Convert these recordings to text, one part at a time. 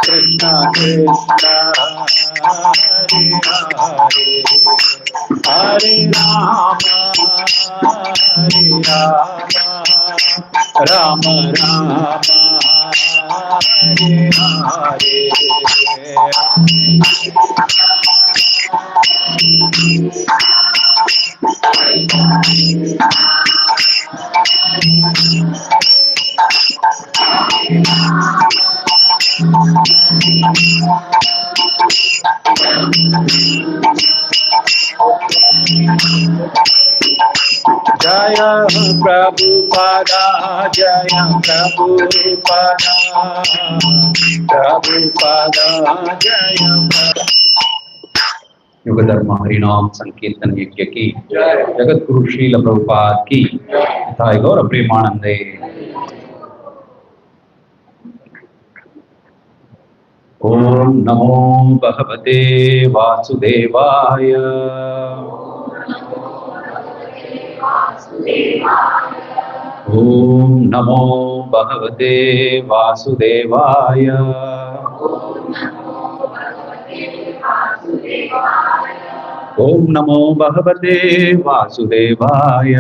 Krishna Krishna, Hare Rama, Rama Rama, Hare Hare. Jaya Prabhupada, Jaya Prabhupada, Prabhupada, Jaya Prabhupada. युग धर्म हरिनाम संकीर्तन यज्ञ की जगत गुरु श्रील प्रभुपाद की तथा गौर प्रेमानंदे। ओम नमो भगवते वासुदेवाय। ओम नमो भगवते वासुदेवाय। ओम नमो भगवते वासुदेवाय।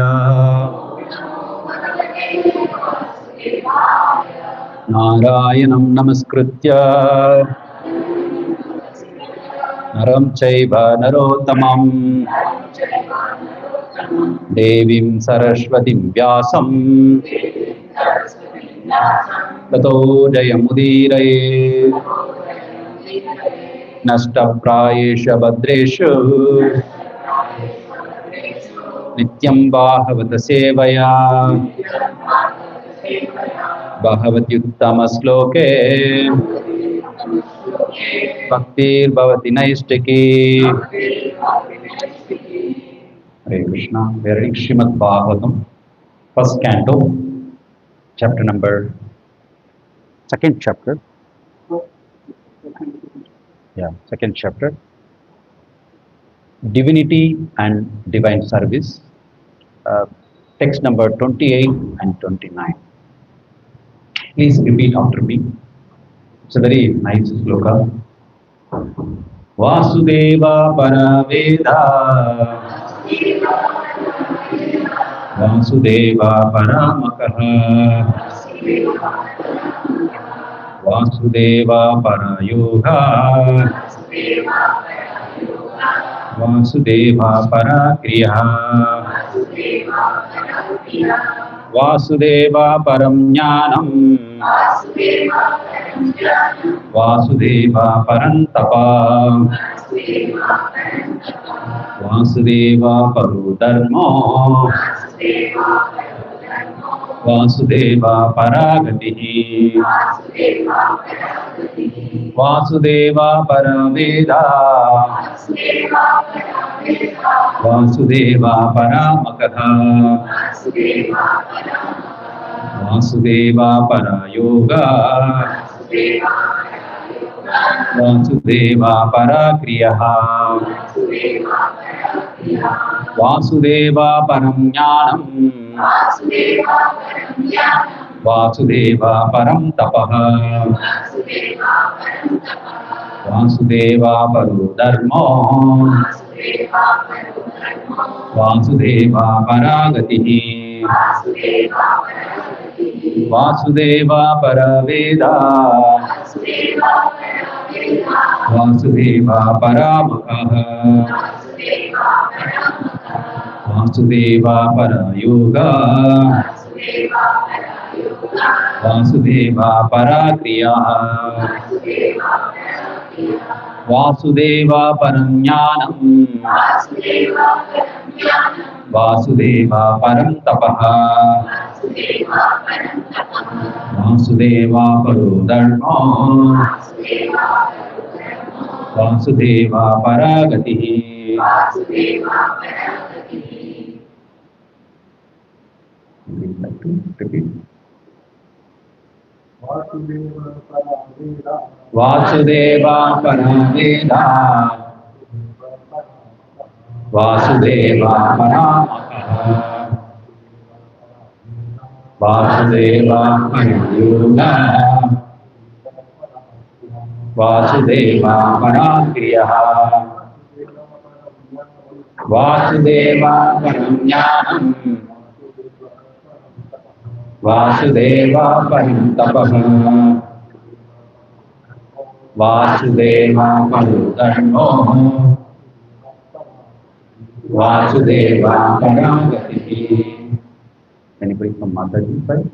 नारायणं नमस्कृत्य नरं चैव नरोत्तमं देवीं सरस्वतीं व्यासं ततो जयमुदीरयेत्। नष्टप्रायेषु भद्रेषु नित्यं भागवत सेवया भगवत्युत्तमश्लोके भक्तिर्भवति नैष्टिकी। Hare Krishna. We are reading Srimad Bhagavatam, first canto, chapter number, second chapter. Yeah, second chapter. Divinity and Divine Service. Text number 28 and 29. Please repeat after me. It's a very nice sloka. Vasudeva Paraveda, Vasudeva Paramakaha, Vasudeva Parayoga, Vasudeva Parakriya, Vasudeva Param Jnanam, Vasudeva Parantapa, Vasudeva Parudharma, Vasudeva Paragatihi, Vasudeva Paraveda, Vasudeva Paramakaha, Vasudeva Parayoga, Vasudeva Parakriya, Vasudeva Param Jnanam, Vasudeva Param Tapaha, Vasudeva Parudharma, Vasudeva Paragatihi, Vasudeva Paraveda, Vasudeva Paramakaha, Vasudeva Parayoga, Vasudeva Parakriya, Vasudeva Param Jnanam, Vasudeva Param Tapaha, Vasudeva Parudharma, Vasudeva Paragatihi. Vasudeva Paraveda, Vasudeva Paramakaha, Vasudeva Parayuga, Vasudeva Parakriyaha, Vasudeva Paramjnanam, Vasudeva Parintapaha, Vasudeva Parudharmo, Vasudeva Paragatihi. Anybody from Mataji side?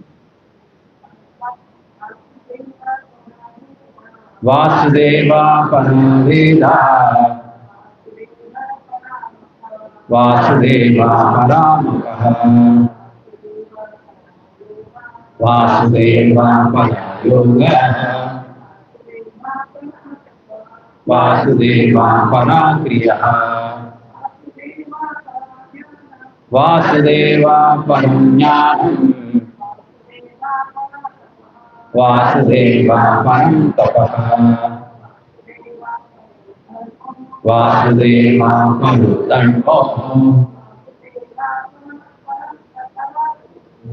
Vasudeva Paraveda, Vasudeva Paramakaha, Vasudeva Parayoga, Vasudeva Parakriyaha, Vasudeva Paramjnanam, Vasudeva Parantapaha, Vasudeva Parudharmo,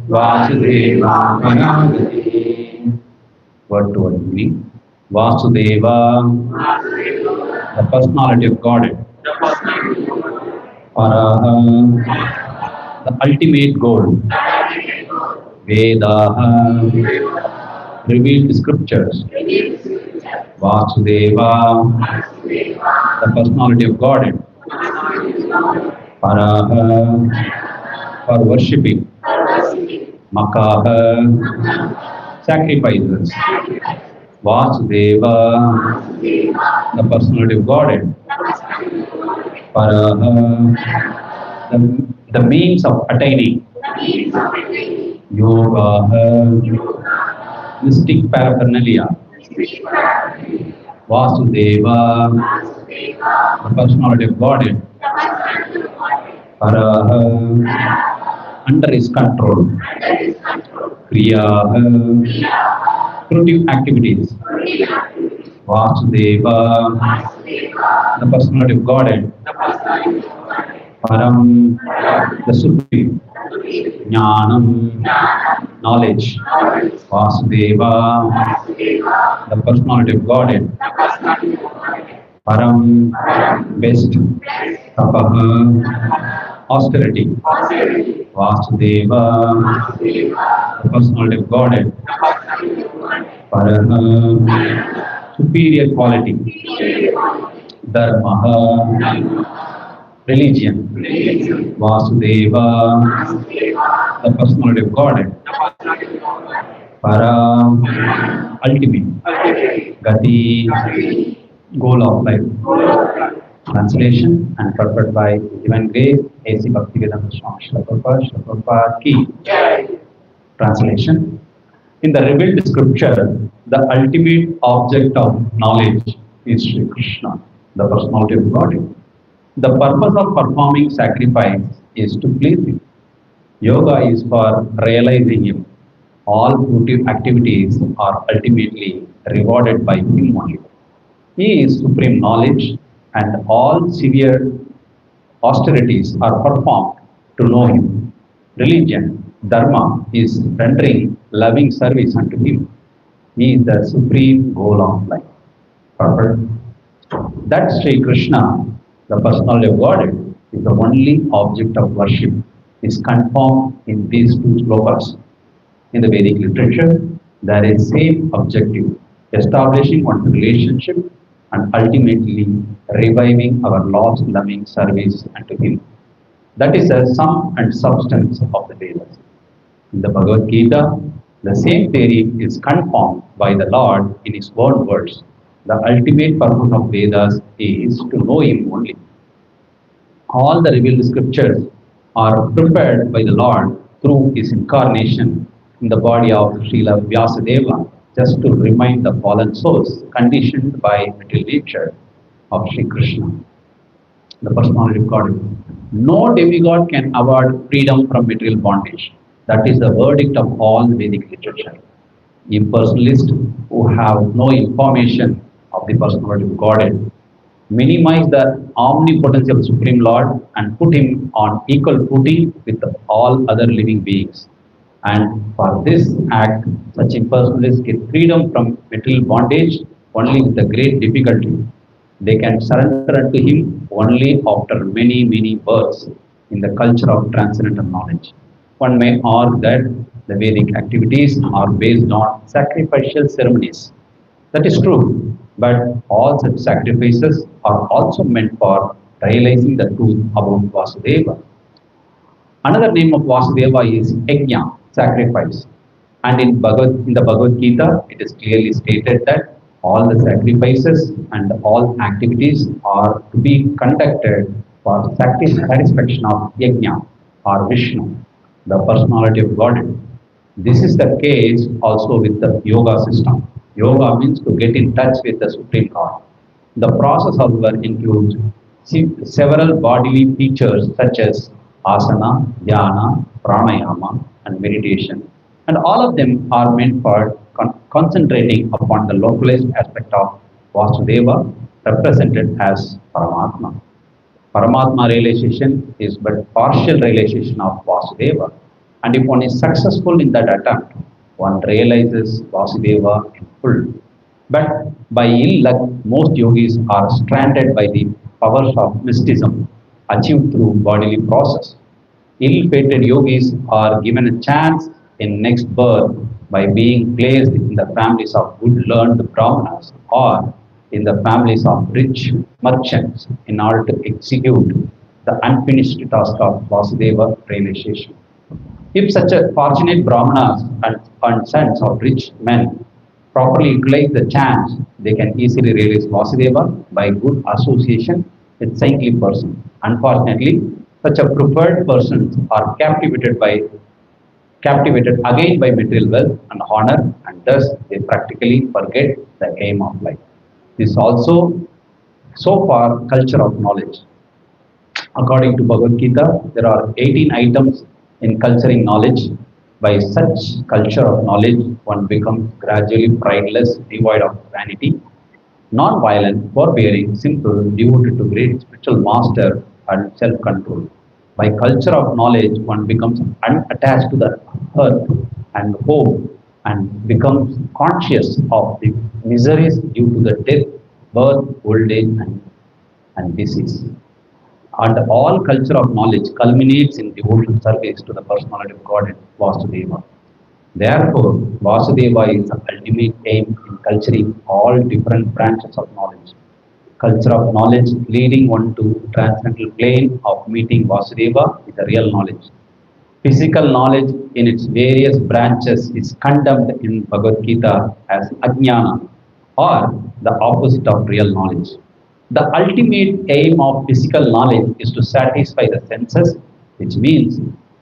Vasudeva Paragatihi. Word to word meaning. Vasudeva, the personality of Godhead. Paraha, the ultimate goal. Vedaha, revealed scriptures. Vasudeva, the personality of Godhead. Paraha, for worshipping. Makaha, sacrifices. Vasudeva, the personality of Godhead. Paraha, the means of attaining. Yoga, mystic paraphernalia. Vasudeva, the personality of Godhead. Paraha, under his control. Kriya, fruitive activities. Vasudeva, the personality of Godhead. Param, the supreme. Jnanam, knowledge. Vasudeva, the personality of Godhead. Param, best. Tapaha, austerity. Vasudeva, the personality of Godhead. Paraha, superior quality. Dharmaha, religion. Vasudeva, the personality of Godhead. Para, ultimate. Gati, goal of life. Translation and purport by Divine Grace, A.C. Bhaktivedanta Swami Srila Prabhupada Ki. Translation. In the revealed scripture, the ultimate object of knowledge is Sri Krishna, the personality of Godhead. The purpose of performing sacrifice is to please Him. Yoga is for realizing Him. All fruitive activities are ultimately rewarded by Him only. He is supreme knowledge, and all severe austerities are performed to know Him. Religion, dharma, is rendering loving service unto Him. He is the supreme goal of life. Purport. That Sri Krishna, the personality of Godhead, is the only object of worship, is confirmed in these two slokas. In the Vedic literature, there is same objective, establishing one's relationship and ultimately reviving our lost loving service unto Him. That is the sum and substance of the Vedas. In the Bhagavad Gita, the same theory is confirmed by the Lord in His own words. The ultimate purpose of Vedas is to know Him only. All the revealed scriptures are prepared by the Lord through His incarnation in the body of Srila Vasudeva, just to remind the fallen souls conditioned by material nature of Sri Krishna, the personality of God. No demigod can award freedom from material bondage. That is the verdict of all Vedic literature. Impersonalists who have no information of the personality of Godhead minimize the omnipotence of Supreme Lord and put him on equal footing with all other living beings. And for this act, such impersonalists get freedom from material bondage only with a great difficulty. They can surrender unto him only after many, many births in the culture of transcendental knowledge. One may argue that the Vedic activities are based on sacrificial ceremonies. That is true, but all such sacrifices are also meant for realizing the truth about Vasudeva. Another name of Vasudeva is Yajna, sacrifice. And in the Bhagavad Gita, it is clearly stated that all the sacrifices and all activities are to be conducted for satisfaction of Yajna or Vishnu, the personality of Godhead. This is the case also with the yoga system. Yoga means to get in touch with the Supreme God. The process, however, includes several bodily features such as asana, dhyana, pranayama, and meditation, and all of them are meant for concentrating upon the localized aspect of Vasudeva, represented as Paramatma. Paramatma realization is but partial realization of Vasudeva, and if one is successful in that attempt, one realizes Vasudeva in full. But by ill luck, most yogis are stranded by the powers of mysticism achieved through bodily process. Ill-fated yogis are given a chance in next birth by being placed in the families of good learned brahmanas or in the families of rich merchants in order to execute the unfinished task of Vasudeva realization. If such a fortunate brahmanas and sons of rich men properly utilize the chance, they can easily realize Vasudeva by good association with saintly person. Unfortunately, such a preferred persons are captivated again by material wealth and honor, and thus they practically forget the aim of life. This also so far culture of knowledge. According to Bhagavad Gita, there are 18 items in culturing knowledge. By such culture of knowledge, one becomes gradually prideless, devoid of vanity, non-violent, forbearing, simple, devoted to great spiritual master and self-control. By culture of knowledge, one becomes unattached to the earth and home and becomes conscious of the miseries due to the death, birth, old age, and disease. And all culture of knowledge culminates in devotional service to the personality of God and Vasudeva. Therefore, Vasudeva is the ultimate aim in culturing all different branches of knowledge. Culture of knowledge leading one to transcendental plane of meeting Vasudeva with the real knowledge. Physical knowledge in its various branches is condemned in Bhagavad Gita as ajnana or the opposite of real knowledge. The ultimate aim of physical knowledge is to satisfy the senses, which means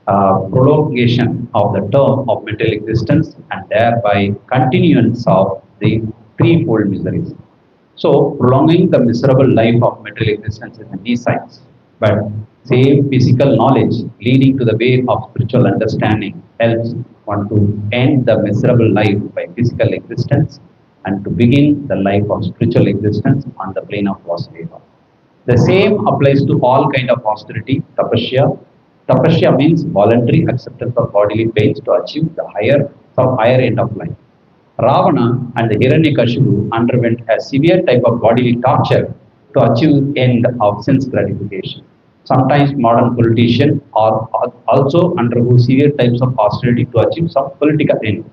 prolongation of the term of material existence and thereby continuance of the threefold miseries. So, prolonging the miserable life of material existence is a science, but same physical knowledge leading to the way of spiritual understanding helps one to end the miserable life by physical existence and to begin the life of spiritual existence on the plane of Vasudeva. The same applies to all kind of austerity, tapasya. Tapasya means voluntary acceptance of bodily pains to achieve the higher end of life. Ravana and Hiranyakashipu underwent a severe type of bodily torture to achieve end of sense gratification. Sometimes modern politicians are also undergo severe types of austerity to achieve some political end.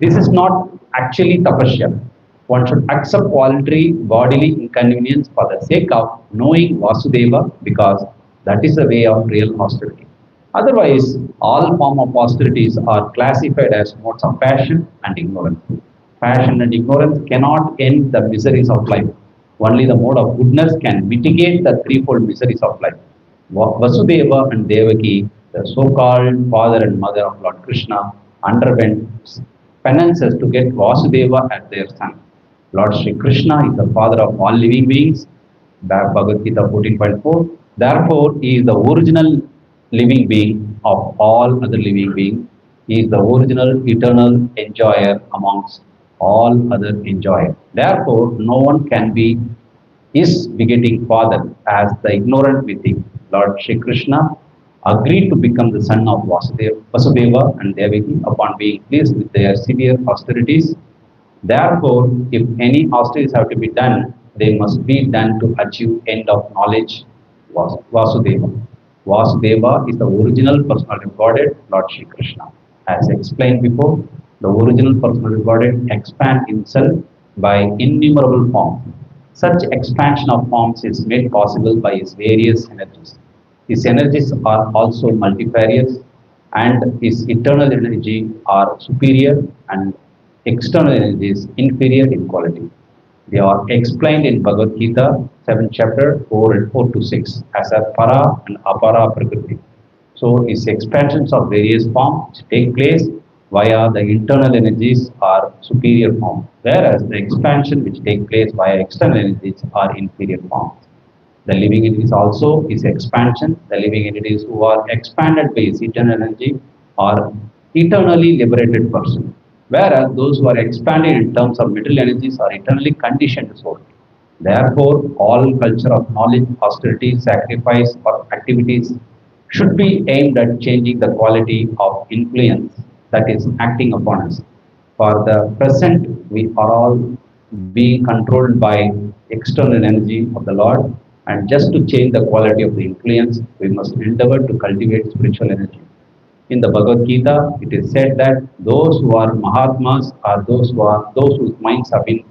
This is not actually tapasya. One should accept voluntary bodily inconvenience for the sake of knowing Vasudeva because that is the way of real austerity. Otherwise, all form of austerities are classified as modes of passion and ignorance. Passion and ignorance cannot end the miseries of life. Only the mode of goodness can mitigate the threefold miseries of life. Vasudeva and Devaki, the so-called father and mother of Lord Krishna, underwent penances to get Vasudeva as their son. Lord Sri Krishna is the father of all living beings, Bhagavad Gita 14.4. Therefore, he is the original living being of all other living beings. He is the original eternal enjoyer amongst all other enjoyers. Therefore, no one can be his begetting father, as the ignorant we think. Lord Shri Krishna agreed to become the son of Vasudeva and Devaki upon being pleased with their severe austerities. Therefore, if any austerities have to be done, they must be done to achieve end of knowledge, Vasudeva. Vasudeva is the original personality of Godhead, Lord Shri Krishna. As explained before, the original personality of Godhead expands himself by innumerable forms. Such expansion of forms is made possible by his various energies. His energies are also multifarious, and his internal energy are superior and external energies inferior in quality. They are explained in Bhagavad Gita, 7th chapter, 4 to 6, as a para and apara prakriti. So, its expansions of various forms take place via the internal energies are superior forms, whereas the expansion which take place via external energies are inferior forms. The living entities also is expansion. The living entities who are expanded by his eternal energy are eternally liberated person. Whereas those who are expanded in terms of material energies are eternally conditioned souls. Therefore, all culture of knowledge, austerity, sacrifice, or activities should be aimed at changing the quality of influence that is acting upon us. For the present, we are all being controlled by external energy of the Lord, and just to change the quality of the influence, we must endeavor to cultivate spiritual energy. In the Bhagavad Gita, it is said that those who are Mahatmas are those whose minds have been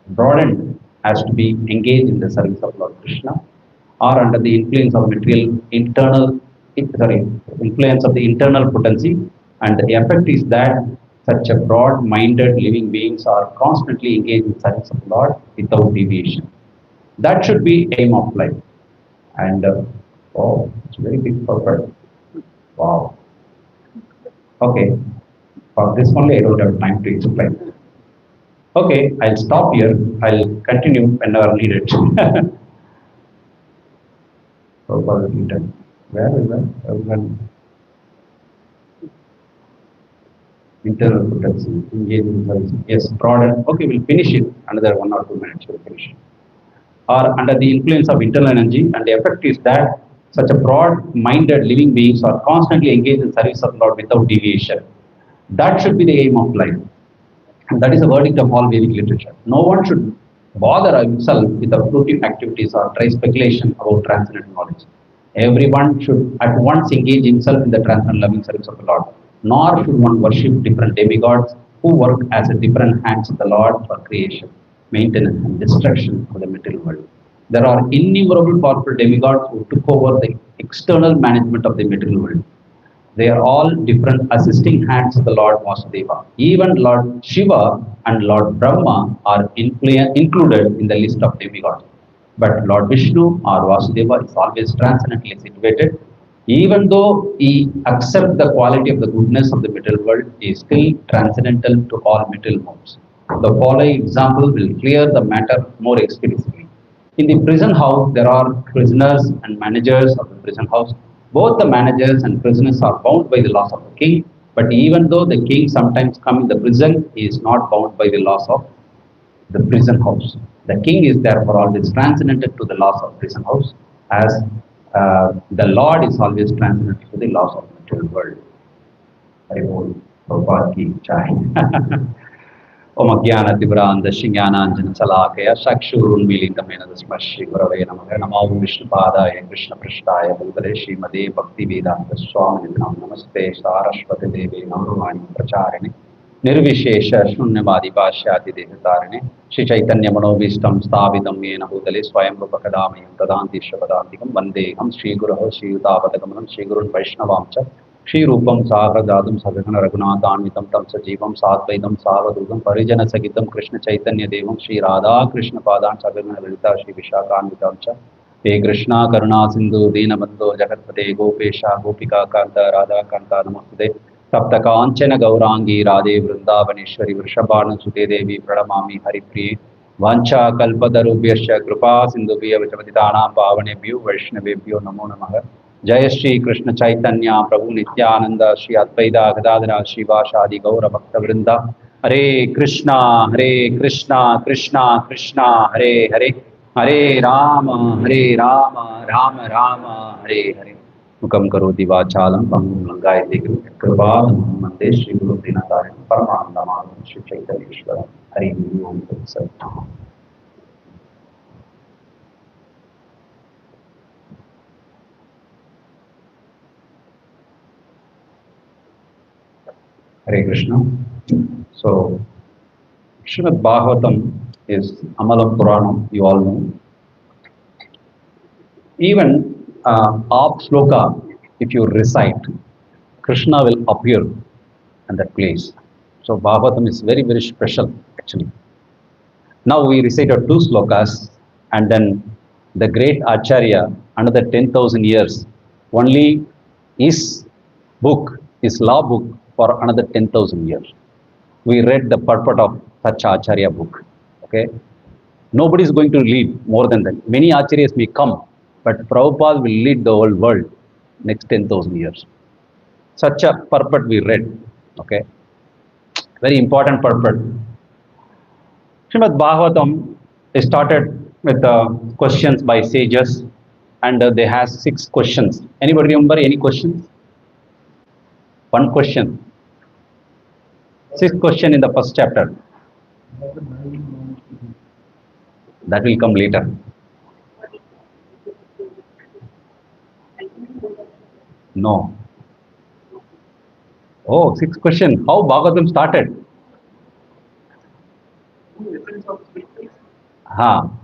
broadened as to be engaged in the service of Lord Krishna, or under the influence of material influence of the internal potency, and the effect is that such a broad-minded living beings are constantly engaged in service of the Lord without deviation. That should be aim of life. And oh, it's very big purpose. Wow. Okay, for this only I don't have time to explain. Okay, I'll stop here. I'll continue whenever needed. Where is that? Internal potency, engaging service. Yes, broader. Okay, we'll finish it. Another 1 or 2 minutes, we'll finish it. Or under the influence of internal energy, and the effect is that such a broad-minded living beings are constantly engaged in service of Lord without deviation. That should be the aim of life. And that is the verdict of all Vedic literature. No one should bother himself with fruitive activities or try speculation about transcendental knowledge. Everyone should at once engage himself in the transcendental loving service of the Lord. Nor should one worship different demigods who work as a different hands of the Lord for creation, maintenance, and destruction of the material world. There are innumerable powerful demigods who took over the external management of the material world. They are all different assisting hands of the Lord Vasudeva. Even Lord Shiva and Lord Brahma are included in the list of demigods. But Lord Vishnu or Vasudeva is always transcendently situated. Even though he accepts the quality of the goodness of the material world, he is still transcendental to all material modes. The following example will clear the matter more explicitly. In the prison house, there are prisoners and managers of the prison house. Both the managers and prisoners are bound by the laws of the king, but even though the king sometimes comes in the prison, he is not bound by the laws of the prison house. The king is therefore always transcendental to the laws of prison house, as the Lord is always transcendental to the laws of the material world. Hari Prabhupada ki jai. Om Agyana Tibranda Shinyananjana Salakaya Sakshurun Milintamena Smashi Gurave Namaha Namo Vishnu Padaya Krishna Prishtaya Bhutale Made Bhakti Vedanta Swami Namaste Saraswati Devi Namrumani Pracharini Nirvishesha Shunyavadi Pashyati Dehatarine Shri Chaitanya Manovistam Stavidam Yena Bhutale Swayam Rupakadamayam Tadanti Shabadatikam Vandeham Shri Guru Shri Udavadagamanam Shri Gurun Vaishnavamcha Shri Rupam Sahadadum Sadhana Raghunathanvitam Tam Sajivam Sadvaitam Savadudam Parijana Sagitam Krishna Chaitanya Devam Shri Radha Krishna Padan Sadhana Lilita Shri Vishakhanvitam Cha He Krishna Karuna Sindhu Deenabandho Jagatpate Gopesha Gopika Kanta Radha Kanta Namaste Sapta Kanchana Gaurangi Radhe Vrindavaneshwari Vrishabhanu Sute Devi Pranamami Haripriye Vancha Kalpatarubhyascha Kripa Sindhubhya Vachavaditanam Pavanebhyo Vaishnavebhyo Namo Namaha Jai Shri Krishna Chaitanya Prabhu Nityananda Shri Advaita Gadadhara Shivashadi Gaura Bhakta Vrinda Hare Krishna Krishna Krishna Hare Hare Hare Rama, Hare Rama, Rama Rama, Hare Hare. Mukam karoti vachalam, pangam langayate kripatam, mande Shri Guru Dinatayam, Paramanandam, Shri Chaitanya Ishwaram, Hare Om Tat Sat. Hare Krishna. So, Srimad Bhagavatam is Amalam Puranam, you all know. Even off sloka, if you recite, Krishna will appear in that place. So Bhagavatam is very, very special actually. Now we recited two slokas and then the great Acharya, another 10,000 years, only his book, his law book for another 10,000 years. We read the purport of such Acharya book. Okay. Nobody is going to lead more than that. Many Acharyas may come, but Prabhupada will lead the whole world next 10,000 years. Such a purport we read. Okay. Very important purport. Srimad Bhagavatam is started with questions by sages and they have 6 questions. Anybody remember any questions? One question. 6th question in the first chapter. That will come later. No. Oh, 6th question. How Bhagavatam started?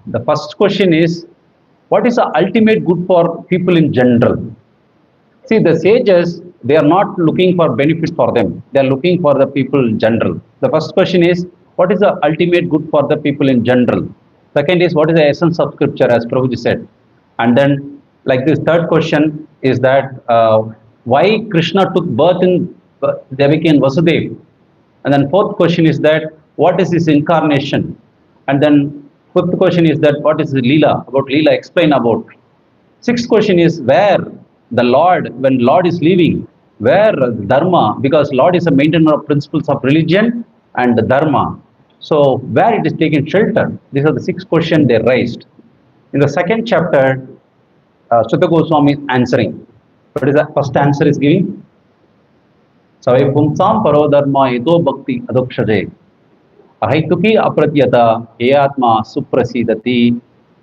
The first question is, what is the ultimate good for people in general? See, the sages, they are not looking for benefits for them. They are looking for the people in general. The first question is, what is the ultimate good for the people in general? Second is, what is the essence of scripture, as Prabhuji said? And then, like this third question is that, why Krishna took birth in Devaki and Vasudeva? And then fourth question is that, what is his incarnation? And then fifth question is that, what is the Leela? About Leela, explain about. Sixth question is where the Lord, when Lord is leaving, where Dharma, because Lord is a maintainer of principles of religion and the Dharma. So where it is taken shelter? These are the 6 questions they raised. In the second chapter, Sutta Goswami is answering. What is the first answer is giving? Savai pumsam paro dharma eto bhakti adokshade. Ahaituki apratyata eyatma suprasidati.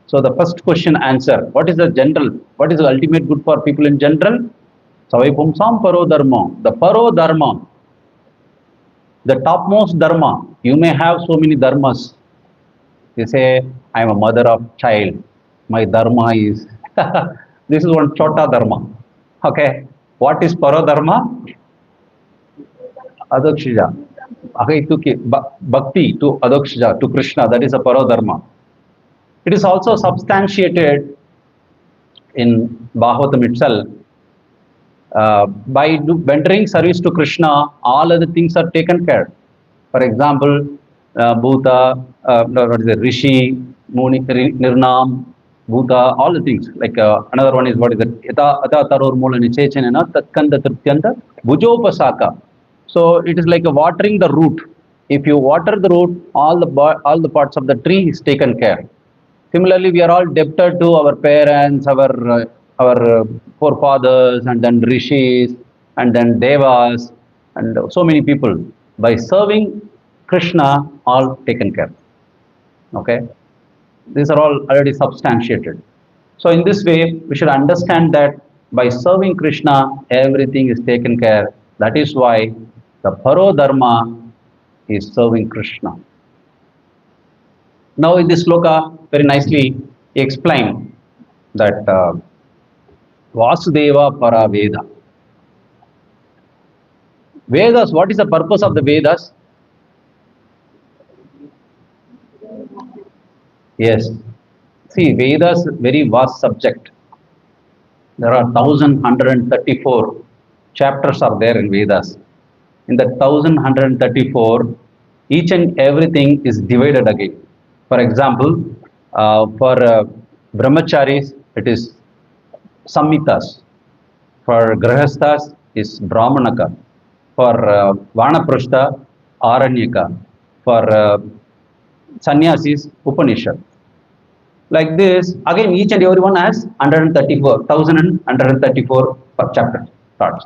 So the first question answer, what is the general, what is the ultimate good for people in general? Savai pumsam paro dharma. The paro dharma, the topmost dharma. You may have so many dharmas. You say, I am a mother of child. My dharma is, this is one chota dharma. Okay. What is paro dharma? Adakshija. Bhakti to Adakshija, to Krishna, that is a paro dharma. It is also substantiated in Bhagavatam itself. By rendering service to Krishna, all other things are taken care. For example, Bhuta, what is it, Rishi, Muni, Nirnam, Bhuta, all the things. Like another one is what is it? Ata taror mula nichechanena tatkanda trityanta bhujopasaka. So it is like a watering the root. If you water the root, all the parts of the tree is taken care. Similarly, we are all debtor to our parents, our forefathers, and then rishis, and then devas, and so many people. By serving Krishna, all taken care. Okay, these are all already substantiated. So in this way, we should understand that by serving Krishna, everything is taken care. That is why the Paro Dharma is serving Krishna. Now in this sloka, very nicely he explained that Vasudeva para Veda. Vedas, what is the purpose of the Vedas? Yes. See, Vedas, very vast subject. There are 1134 chapters are there in Vedas. In the 1134, each and everything is divided again. For example, for brahmacharis, it is samhitas. For grahasthas, is brahmanaka. For vanaprastha, aranyaka. For sannyasis, Upanishad. Like this, again, each and every one has 134, 1134 per chapter starts.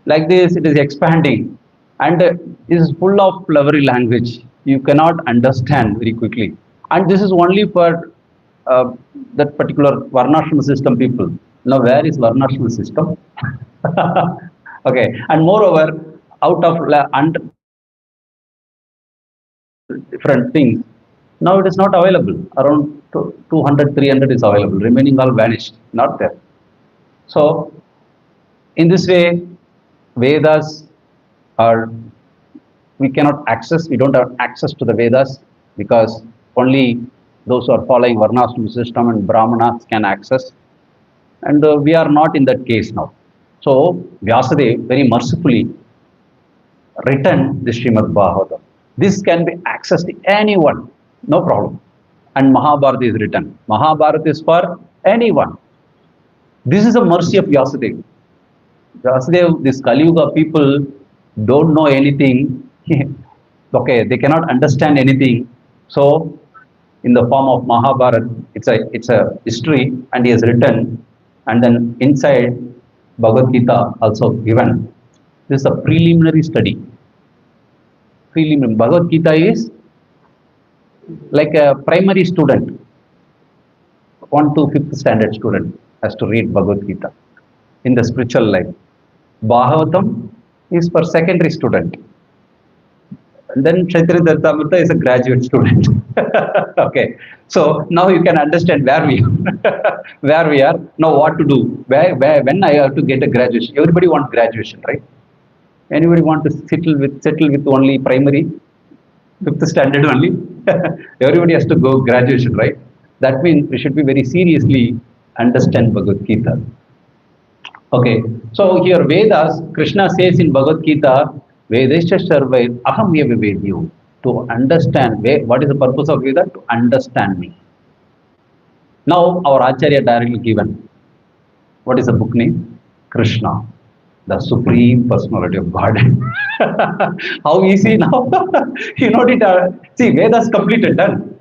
Like this, it is expanding, and it is full of flowery language. You cannot understand very quickly. And this is only for that particular Varnashram system people. Now, where is Varnashram system? Okay, and moreover, out of different things, now it is not available. Around 200, 300 is available. Remaining all vanished, not there. So, in this way, Vedas are, we cannot access, we don't have access to the Vedas because only those who are following Varnashram system and Brahmanas can access. And we are not in that case now. So, Vyasadeva very mercifully written the Srimad Bhagavatam. This can be accessed to anyone, no problem. And Mahabharata is written. Mahabharata is for anyone. This is a mercy of Vyasadeva. Vyasadeva, this Kali Yuga people don't know anything. Okay, they cannot understand anything. So, in the form of Mahabharata, it's a history, and he has written. And then inside Bhagavad Gita also given. This is a preliminary study. Bhagavad Gita is like a primary student, 1 to 5th standard student has to read Bhagavad Gita in the spiritual life. Bhagavatam is for secondary student. And then Chaitanya Charitamrita is a graduate student. Okay, so now you can understand where we are. Where we are, now what to do, when I have to get a graduation. Everybody wants graduation, right? Anybody want to settle with only primary, 5th standard only? Everybody has to go graduation, right? That means we should be very seriously understand Bhagavad Gita. Okay, so here Vedas, Krishna says in Bhagavad Gita, Vedesha Sarvai Aham Yavivedyu. To understand, what is the purpose of Veda? To understand me. Now our Acharya directly given. What is the book name? Krishna, the Supreme Personality of Godhead. How easy now? You know it. See, Vedas completed, done.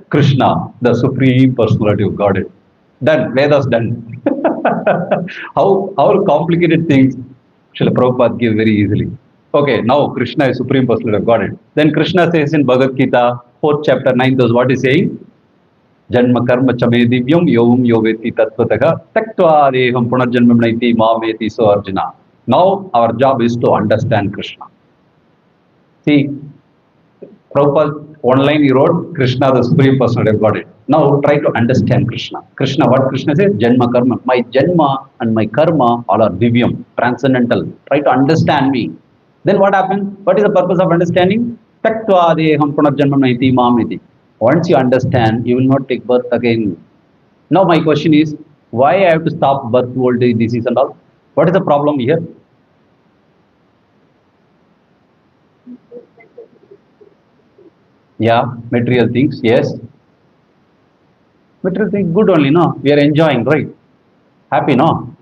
Krishna, the Supreme Personality of Godhead. Done. Vedas done. How complicated things Srila Prabhupada give very easily. Okay, now Krishna is Supreme Personality of Godhead. Then Krishna says in Bhagavad Gita, 4th chapter, 9th verse, what is saying? Janma karma chame divyam yovum yoveti tattvataha taktva deham punarjanmam naiti mameti so Arjuna. Now our job is to understand Krishna. See, Prabhupada, one line he wrote, Krishna, the Supreme Personality of Godhead. Now try to understand Krishna. Krishna, what Krishna says? Janma karma. My janma and my karma all are divyam, transcendental. Try to understand me. Then what happens? What is the purpose of understanding? Taktva deham punarjanmam naiti mameti. Once you understand, you will not take birth again. Now my question is, why I have to stop birth, old age, disease and all? What is the problem here? Yeah, material things, yes. Material things, good only, no? We are enjoying, right? Happy, no?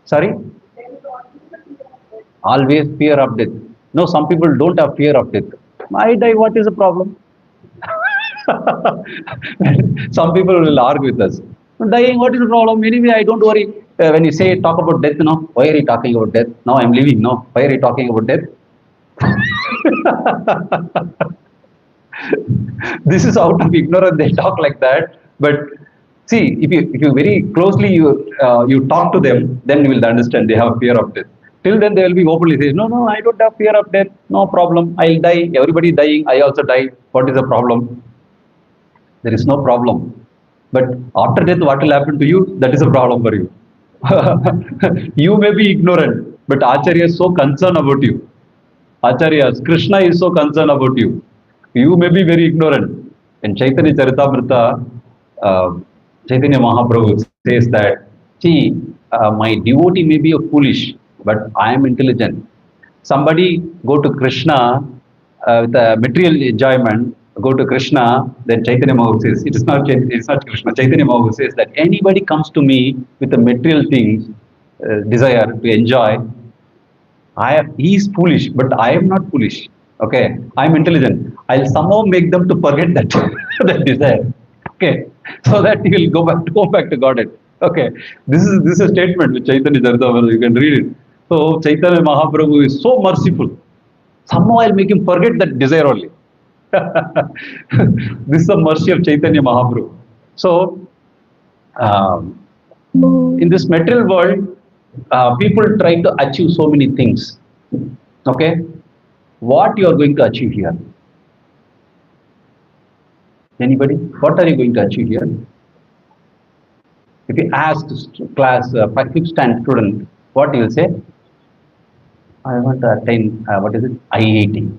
Sorry? Always fear of death. No, some people don't have fear of death. I die, what is the problem? Some people will argue with us. Dying, what is the problem? Anyway, I don't worry. When you say talk about death, no, why are you talking about death? Now I'm leaving, no. Why are you talking about death? This is out of ignorance they talk like that. But see, if you very closely you talk to them, then you will understand they have fear of death. Till then they will be openly saying, no, I don't have fear of death, no problem, I'll die, everybody dying, I also die, what is the problem? There is no problem. But after death, what will happen to you? That is a problem for you. You may be ignorant, but Acharya is so concerned about you. Acharyas, Krishna is so concerned about you. You may be very ignorant. In Chaitanya Charitamrita, Chaitanya Mahaprabhu says that, see, my devotee may be foolish, but I am intelligent. Somebody go to Krishna with a material enjoyment, go to Krishna, then Chaitanya Mahaprabhu says, it's not Krishna. Chaitanya Mahaprabhu says that anybody comes to me with the material things, desire to enjoy, he is foolish, but I am not foolish. Okay, I'm intelligent. I'll somehow make them to forget that that desire. Okay, so that you will go back to Godhead. Okay, this is a statement which Chaitanya Charitamrita, you can read it. So Chaitanya Mahaprabhu is so merciful. Somehow I'll make him forget that desire only. This is the mercy of Chaitanya Mahaprabhu. So um, in this material world, people try to achieve so many things. Okay, what you are going to achieve here? Anybody? What are you going to achieve here? If you ask class 5th standard student, what you will say? I want to attain what is it? IIT.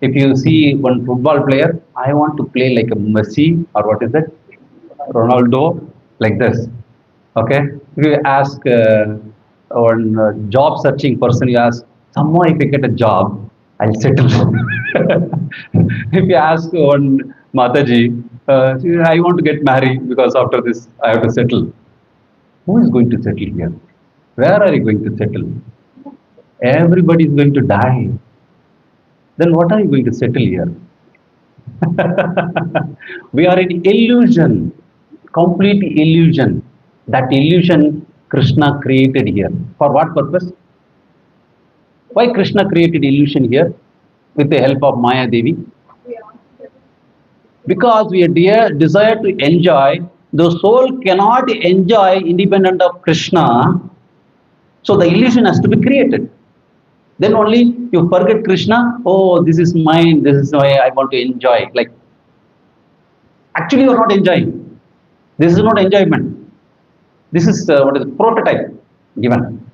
If you see one football player, I want to play like a Messi or what is that? Ronaldo, like this. Okay. If you ask one job searching person, you ask, somehow if I get a job, I'll settle. If you ask one Mataji, I want to get married because after this I have to settle. Who is going to settle here? Where are you going to settle? Everybody is going to die. Then what are you going to settle here? We are in illusion, complete illusion. That illusion Krishna created here. For what purpose? Why Krishna created illusion here with the help of Maya Devi? Because we desire to enjoy. The soul cannot enjoy independent of Krishna. So the illusion has to be created. Then only you forget Krishna. Oh, this is mine. This is why I want to enjoy. Like, actually, you are not enjoying. This is not enjoyment. This is what is it? Prototype given.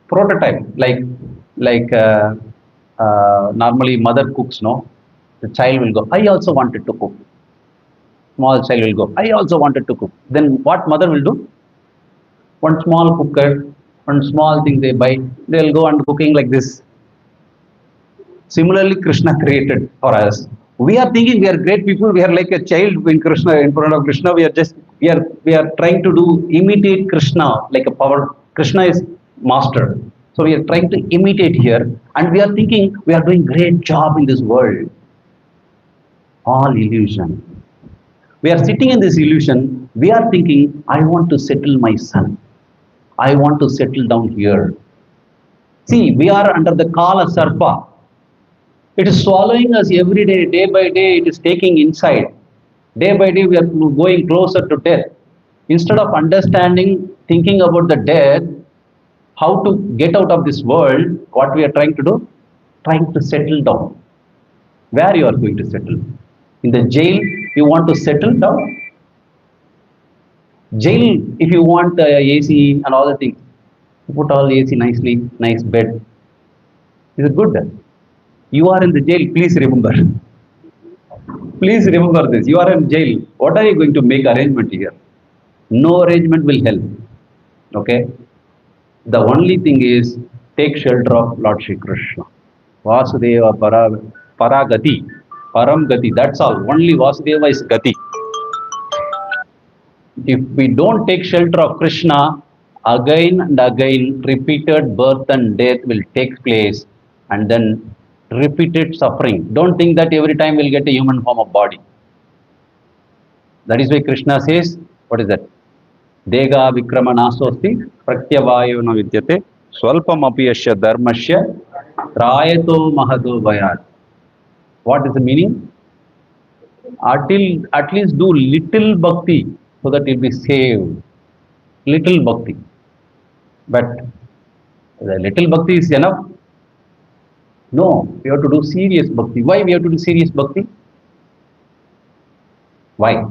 Prototype, like normally mother cooks. No, the child will go. I also wanted to cook. Small child will go. I also wanted to cook. Then what mother will do? One small cooker, one small thing they buy, they'll go and cooking like this. Similarly, Krishna created for us. We are thinking we are great people. We are like a child in Krishna, in front of Krishna. We are trying to imitate Krishna like a power. Krishna is master. So we are trying to imitate here, and we are thinking we are doing great job in this world. All illusion. We are sitting in this illusion. We are thinking, I want to settle my son. I want to settle down here. See, we are under the Kala Sarpa. It is swallowing us every day, day by day, it is taking inside. Day by day, we are going closer to death. Instead of understanding, thinking about the death, how to get out of this world, what we are trying to do? Trying to settle down. Where you are going to settle? In the jail, you want to settle down? Jail, if you want AC and all the things, put all AC nicely, nice bed. Is it good? You are in the jail, please remember. Please remember this. You are in jail. What are you going to make arrangement here? No arrangement will help. Okay? The only thing is take shelter of Lord Shri Krishna. Vasudeva Paragati. Param Gati. That's all. Only Vasudeva is Gati. If we don't take shelter of Krishna, again and again repeated birth and death will take place, and then repeated suffering. Don't think that every time we'll get a human form of body. That is why Krishna says, what is that? Dega Vikrama Nasosti Pratyavayo na Vidyate Swalpam Apiyasya Dharmasya Rayato Mahado Vayat. What is the meaning? At least do little bhakti so that you'll be saved. Little bhakti. But the little bhakti is enough? No, we have to do serious bhakti. Why we have to do serious bhakti? Why?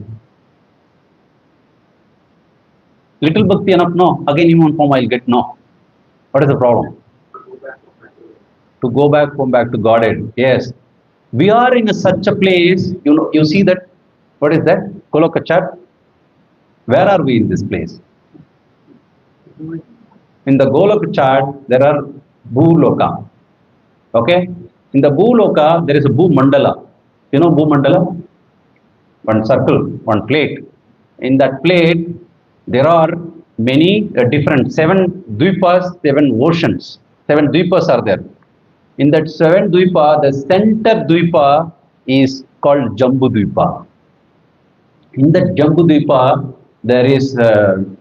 Little bhakti enough? No. Again human form I'll get? No. What is the problem? To go back to Godhead. Yes. We are in such a place, you see that, what is that? Golokachat. Where are we in this place? In the Golokachat, there are Bhuloka. Okay? In the Bhuloka, there is a Bhu Mandala. You know Bhu Mandala? One circle, one plate. In that plate, there are many different, 7 Dvipas, 7 oceans. 7 Dvipas are there. In that 7 Dvipa, the center Dvipa is called Jambu Dvipa. In that Jambu Dvipa, there is 9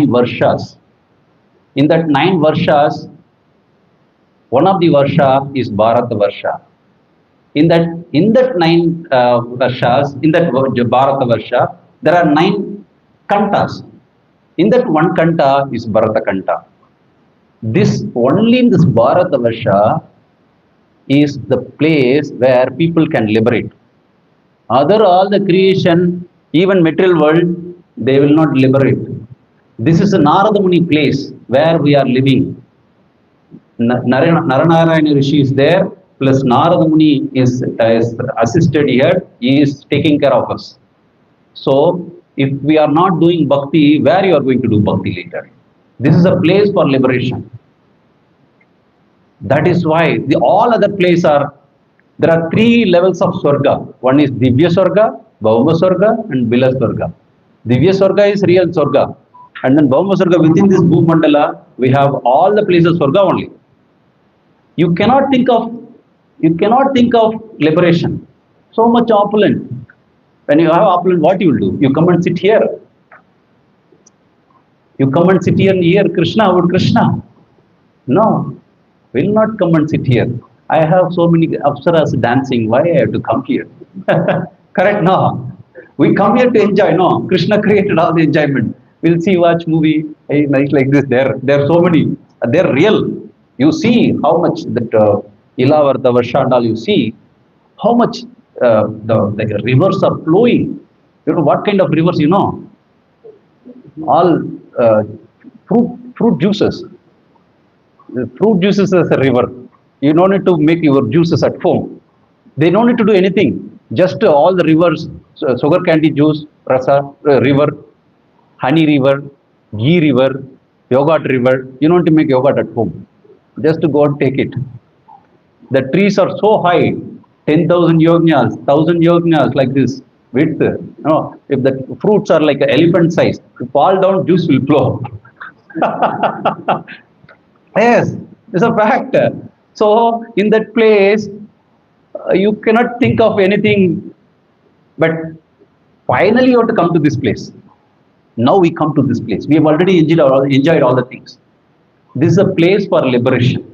Varshas. In that 9 Varshas, one of the Varsha is Bharata Varsha. In that 9 Varshas, in that Bharata Varsha, there are 9 Kantas. In that one Kanta is Bharata Kanta. This only in this Bharata Varsha is the place where people can liberate. Other all the creation, even material world, they will not liberate. This is a Narada Muni place where we are living. Naranarayana Rishi is there, plus Narada Muni is assisted here, he is taking care of us. So, if we are not doing bhakti, where you are going to do bhakti later? This is a place for liberation. That is why all other places are, there are 3 levels of Swarga. One is Divya Swarga, Bhauma Swarga and Bila Swarga. Divya Swarga is real Swarga. And then Bhauma Swarga, within this Bhu Mandala, we have all the places Swarga only. You cannot think of liberation. So much opulent. When you have opulent, what you will do? You come and sit here. You come and sit here and hear Krishna about Krishna. No, will not come and sit here. I have so many apsaras dancing. Why I have to come here? Correct? No. We come here to enjoy. No, Krishna created all the enjoyment. We'll see, watch movie. Hey, nice like this. There are so many. They're real. You see how much that Ilavarta, Varsha and all. You see how much the rivers are flowing. You know what kind of rivers? You know, all fruit juices. Fruit juices is a river. You don't need to make your juices at home. They don't need to do anything. Just all the rivers, sugar candy juice, rasa river, honey river, ghee river, yogurt river. You don't need to make yogurt at home. Just to go and take it. The trees are so high, 10,000 yognas, 1,000 yognas like this width. You know, if the fruits are like an elephant size, if fall down, juice will flow. Yes, it's a fact. So, in that place, you cannot think of anything, but finally you have to come to this place. Now we come to this place. We have already enjoyed all the things. This is a place for liberation.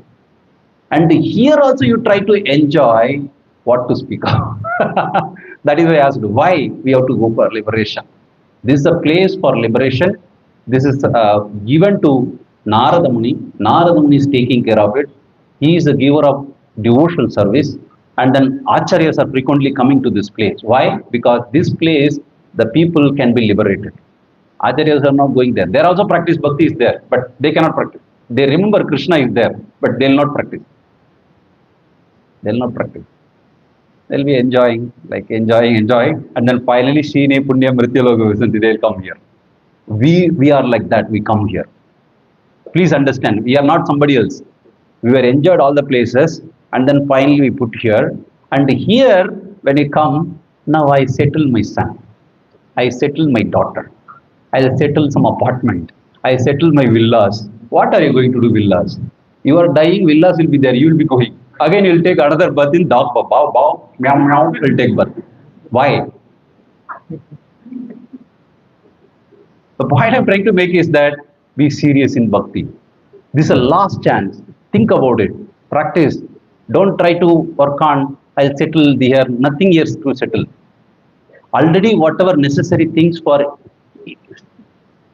And here also you try to enjoy what to speak of. That is why I asked why we have to go for liberation. This is a place for liberation. This is given to Narada Muni. Narada Muni is taking care of it. He is a giver of devotional service. And then Acharyas are frequently coming to this place. Why? Because this place, the people can be liberated. Acharyas are not going there. They also practice bhakti is there, but they cannot practice. They remember Krishna is there, but they will not practice. They will not practice. They will be enjoying, and then finally, Shine Punya Mrityaloka Visanti, they will come here. We are like that, we come here. Please understand, we are not somebody else. We were enjoyed all the places, and then finally we put here. And here, when you come, now I settle my son. I settle my daughter. I'll settle some apartment. I settle my villas. What are you going to do villas? You are dying, villas will be there, you will be going. Again, you will take another birth in dog, bow, bow, meow, meow, will take birth. Why? The point I'm trying to make is that be serious in bhakti. This is a last chance. Think about it. Practice. Don't try to work on, I'll settle here. Nothing here to settle. Already whatever necessary things for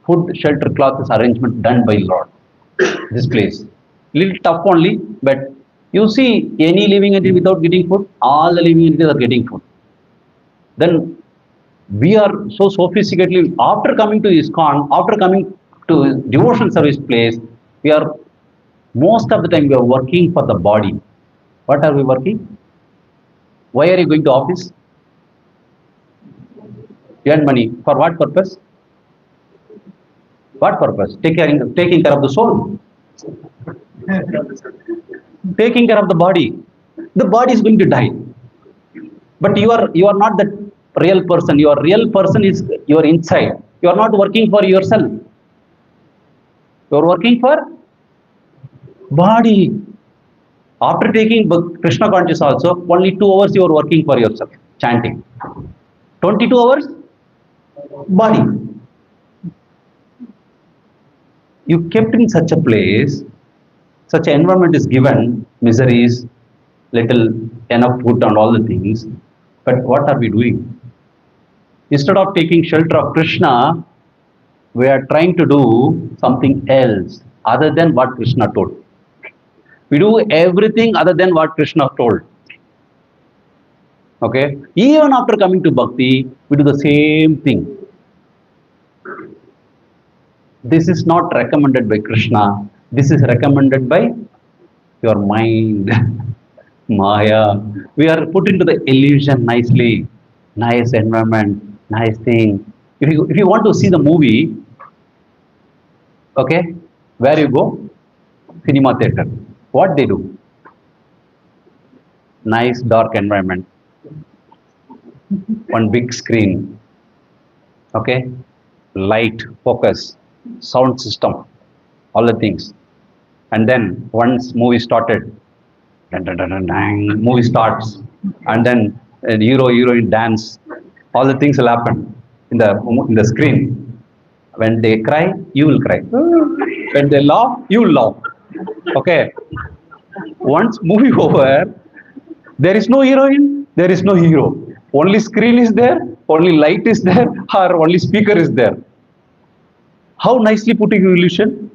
food, shelter, clothes arrangement done by Lord. This place. Little tough only, but you see any living entity without getting food, all the living entities are getting food. Then we are so sophisticated. After coming to ISKCON, after coming to devotion service place, we are most of the time we are working for the body. What are we working? Why are you going to office? You earn money. For what purpose? What purpose? Taking care of the soul. Taking care of the body. The body is going to die. But you are not that real person. Your real person is your inside. You are not working for yourself. You are working for body. After taking Krishna conscious also, only 2 hours you are working for yourself, chanting. 22 hours, body. You kept in such a place, such an environment is given, miseries, little enough food and all the things. But what are we doing? Instead of taking shelter of Krishna, we are trying to do something else other than what Krishna told. We do everything other than what Krishna told. Okay? Even after coming to bhakti, we do the same thing. This is not recommended by Krishna. This is recommended by your mind. Maya. We are put into the illusion nicely. Nice environment, nice thing. If you want to see the movie, okay, where you go? Cinema theater. What they do? Nice dark environment. One big screen. Okay, light, focus, sound system, all the things. And then once movie started, movie starts, and then hero heroine dance, all the things will happen in the screen. When they cry, you will cry. When they laugh, you will laugh. Okay. Once movie over, there is no heroine, there is no hero. Only screen is there, only light is there, or only speaker is there. How nicely putting illusion?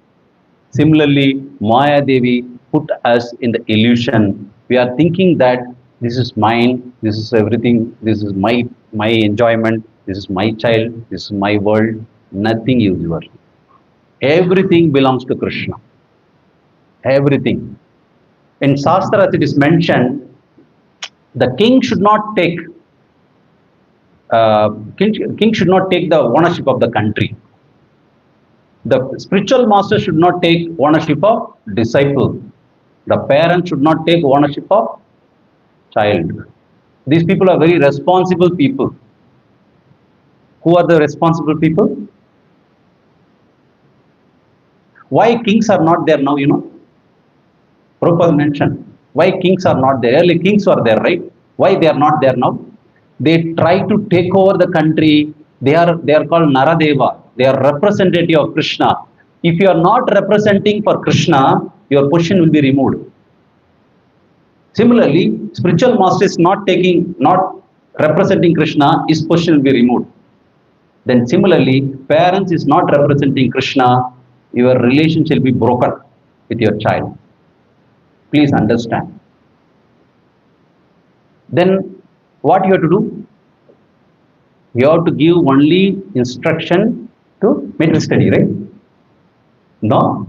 Similarly, Maya Devi put us in the illusion. We are thinking that this is mine, this is everything, this is my enjoyment, this is my child, this is my world. Nothing is yours. Everything belongs to Krishna. Everything. In Shastras it is mentioned, the king should not take king should not take the ownership of the country. The spiritual master should not take ownership of disciple. The parent should not take ownership of child. These people are very responsible people. Who are the responsible people? Why kings are not there now, you know? Prabhupada mentioned. Why kings are not there? Early kings were there, right? Why they are not there now? They try to take over the country. They are called Naradeva. They are representative of Krishna. If you are not representing for Krishna, your position will be removed. Similarly, spiritual master is not representing Krishna, his position will be removed. Then similarly, parents is not representing Krishna, your relationship will be broken with your child. Please understand. Then what you have to do? You have to give only instruction to material study, right? No?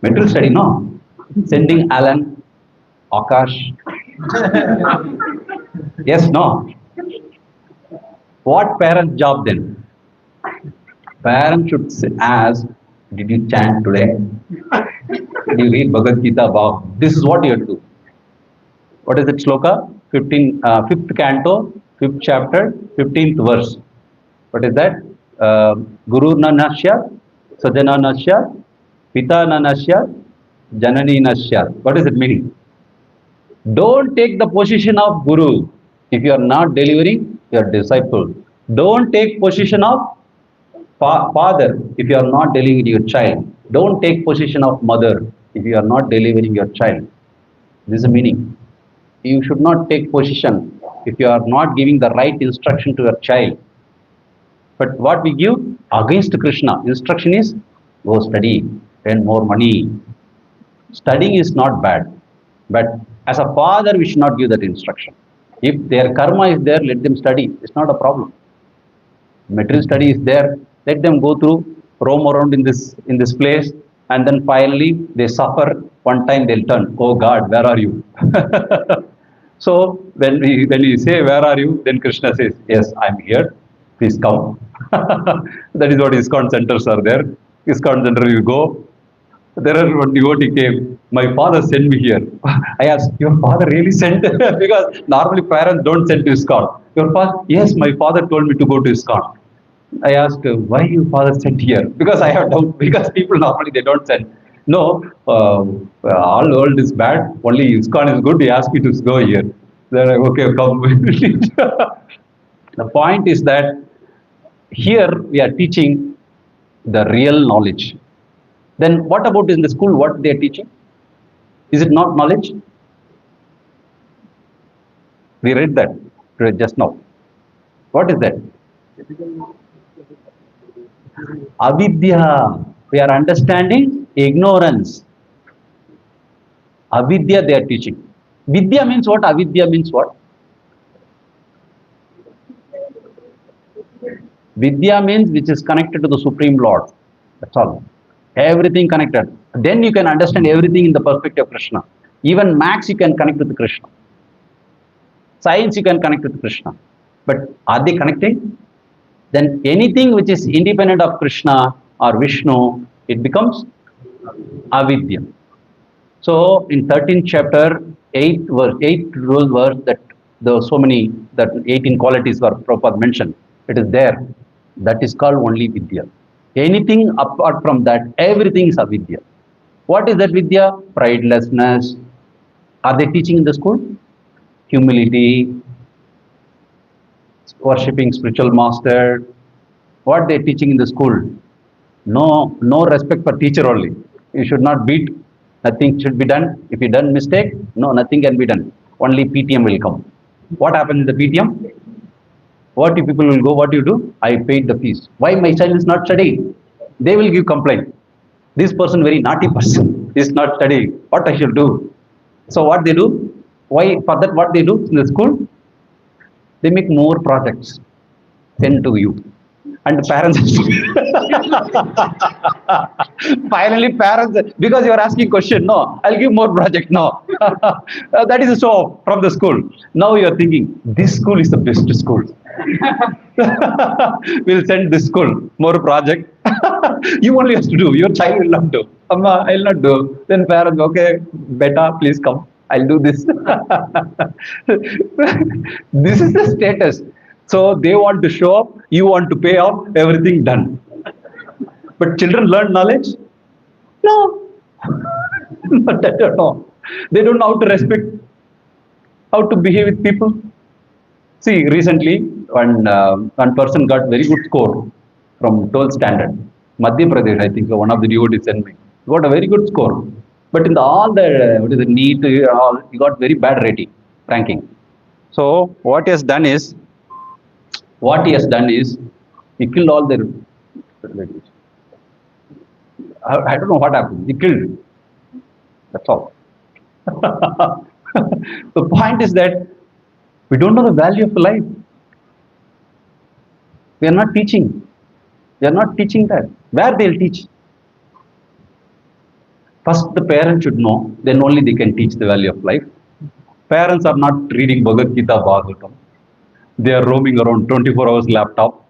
Material study, no. Sending Alan, Akash. Yes, no. What parent job then? Parent should ask, did you chant today? Did you read Bhagavad Gita? Wow. This is what you have to do. What is it, Shloka? 5th canto, 5th chapter, 15th verse. What is that? Guru nanasya, sajana nasya, pita nanasya, janani nasya. What is it meaning? Don't take the position of guru if you are not delivering your disciple. Don't take position of father if you are not delivering your child. Don't take position of mother if you are not delivering your child. This is the meaning. You should not take position if you are not giving the right instruction to your child. But what we give against Krishna, instruction is go study, earn more money. Studying is not bad, but as a father, we should not give that instruction. If their karma is there, let them study. It's not a problem. Material study is there. Let them go through, roam around in this place, and then finally they suffer. One time they'll turn. Oh God, where are you? So when we say where are you, then Krishna says, yes, I'm here. Please come. That is what ISKCON centers are there. ISKCON center you go. There are one devotee came. My father sent me here. I asked, your father really sent? Because normally parents don't send to ISKCON. Your father? Yes, my father told me to go to ISKCON. I asked, why your father sent here? Because I have doubt. Because people normally they don't send. No, all world is bad. Only ISKCON is good. He asked me to go here. Then I, okay, come. The point is that here we are teaching the real knowledge. Then what about in the school? What they are teaching? Is it not knowledge? We read that just now. What is that? Avidya. We are understanding ignorance. Avidya they are teaching. Vidya means what? Avidya means what? Vidya means which is connected to the Supreme Lord. That's all. Everything connected. Then you can understand everything in the perspective of Krishna. Even maths you can connect with Krishna. Science you can connect with Krishna. But are they connecting? Then anything which is independent of Krishna or Vishnu, it becomes avidya. So in 13th chapter, 8th verse, 8th rule verse, that there were so many, that 18 qualities were Prabhupada mentioned. It is there. That is called only vidya. Anything apart from that, everything is avidya. What is that vidya? Pridelessness. Are they teaching in the school? Humility, worshipping spiritual master. What they are teaching in the school? No respect for teacher only. You should not beat. Nothing should be done. If you done mistake, no, nothing can be done. Only PTM will come. What happens in the PTM? What if people will go? What you do? I paid the fees. Why my child is not studying? They will give complaint. This person very naughty person is not studying. What I should do? So what they do? Why for that? What they do in the school? They make more projects sent to you, and the parents. Finally, parents, because you are asking question, no, I'll give more project. No, that is so from the school. Now you are thinking this school is the best school. We'll send this school more project. You only have to do. Your child will not do. Amma, I'll not do. Then parents, okay, beta, please come. I'll do this. This is the status. So they want to show up, you want to pay off, everything done. But children learn knowledge? No. But I don't know. They don't know how to respect, how to behave with people. See, recently, one person got very good score from 12th standard. Madhya Pradesh, I think, so one of the devotees sent me. He got a very good score. But in all the, what is it, NEET, all, he got very bad rating, ranking. So what he has done is, he killed all their relatives. I don't know what happened. He killed. That's all. The point is that we don't know the value of life. We are not teaching. We are not teaching that. Where they'll teach? First, the parents should know. Then only they can teach the value of life. Parents are not reading Bhagavad Gita, Bhagavatam. They are roaming around 24 hours laptop.